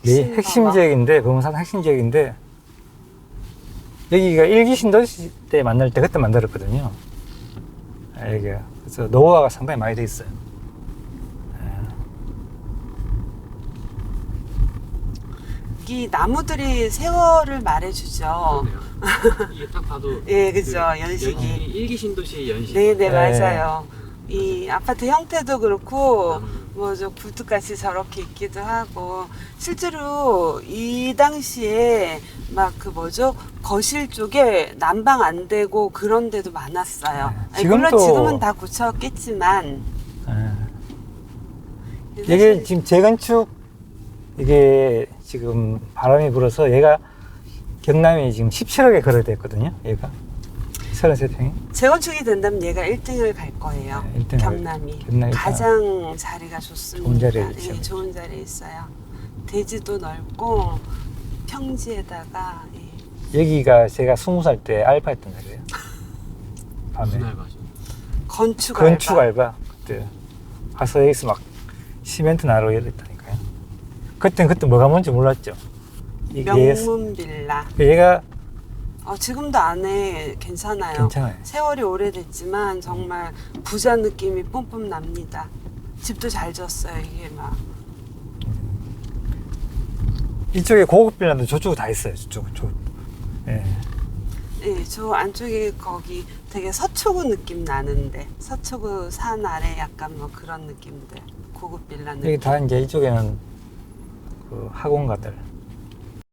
핵심 범어. 지역인데 범어산 핵심 지역인데 여기가 일기 신도시 때 만날 때 그때 만들었거든요. 여기가 그래서 노후화가 상당히 많이 돼 있어요. 이 나무들이 세월을 말해주죠. 이게 딱 봐도 예, 그죠. 연식이. 일기 신도시 연식. 네네, 맞아요. 이 아파트 형태도 그렇고, 저 굴뚝같이 저렇게 있기도 하고, 실제로 이 당시에 거실 쪽에 난방 안 되고 그런 데도 많았어요. 아니, 물론 지금은 다 고쳤겠지만. 이게 지금 재건축, 이게 지금 바람이 불어서 얘가 경남이 지금 17억에 거래됐거든요. 얘가 33평이. 재건축이 된다면 얘가 1등을 갈 거예요. 네, 1등을 경남이 가장 자리가 좋습니다. 좋은 자리에 있죠. 예, 좋은 자리에 있어요. 대지도 넓고 평지에다가 여기가 제가 20살 때 알바했던 자리예요. 밤에. 무슨 알바죠? 건축 알바. 그때 가서 여기서 막 시멘트 나르고 이랬다니까요. 그때 뭐가 뭔지 몰랐죠. 명문 빌라. 얘가 지금도 안에 괜찮아요. 괜찮아요. 세월이 오래됐지만 정말 부자 느낌이 뿜뿜 납니다. 집도 잘 지었어요. 이게 막. 이쪽에 고급 빌라도 저쪽에 다 있어요. 저쪽. 예. 네, 저 안쪽에 거기 되게 서초구 느낌 나는데 서초구 산 아래 약간 그런 느낌들. 고급 빌라 느낌. 여기 다 이제 이쪽에는 그 학원가들.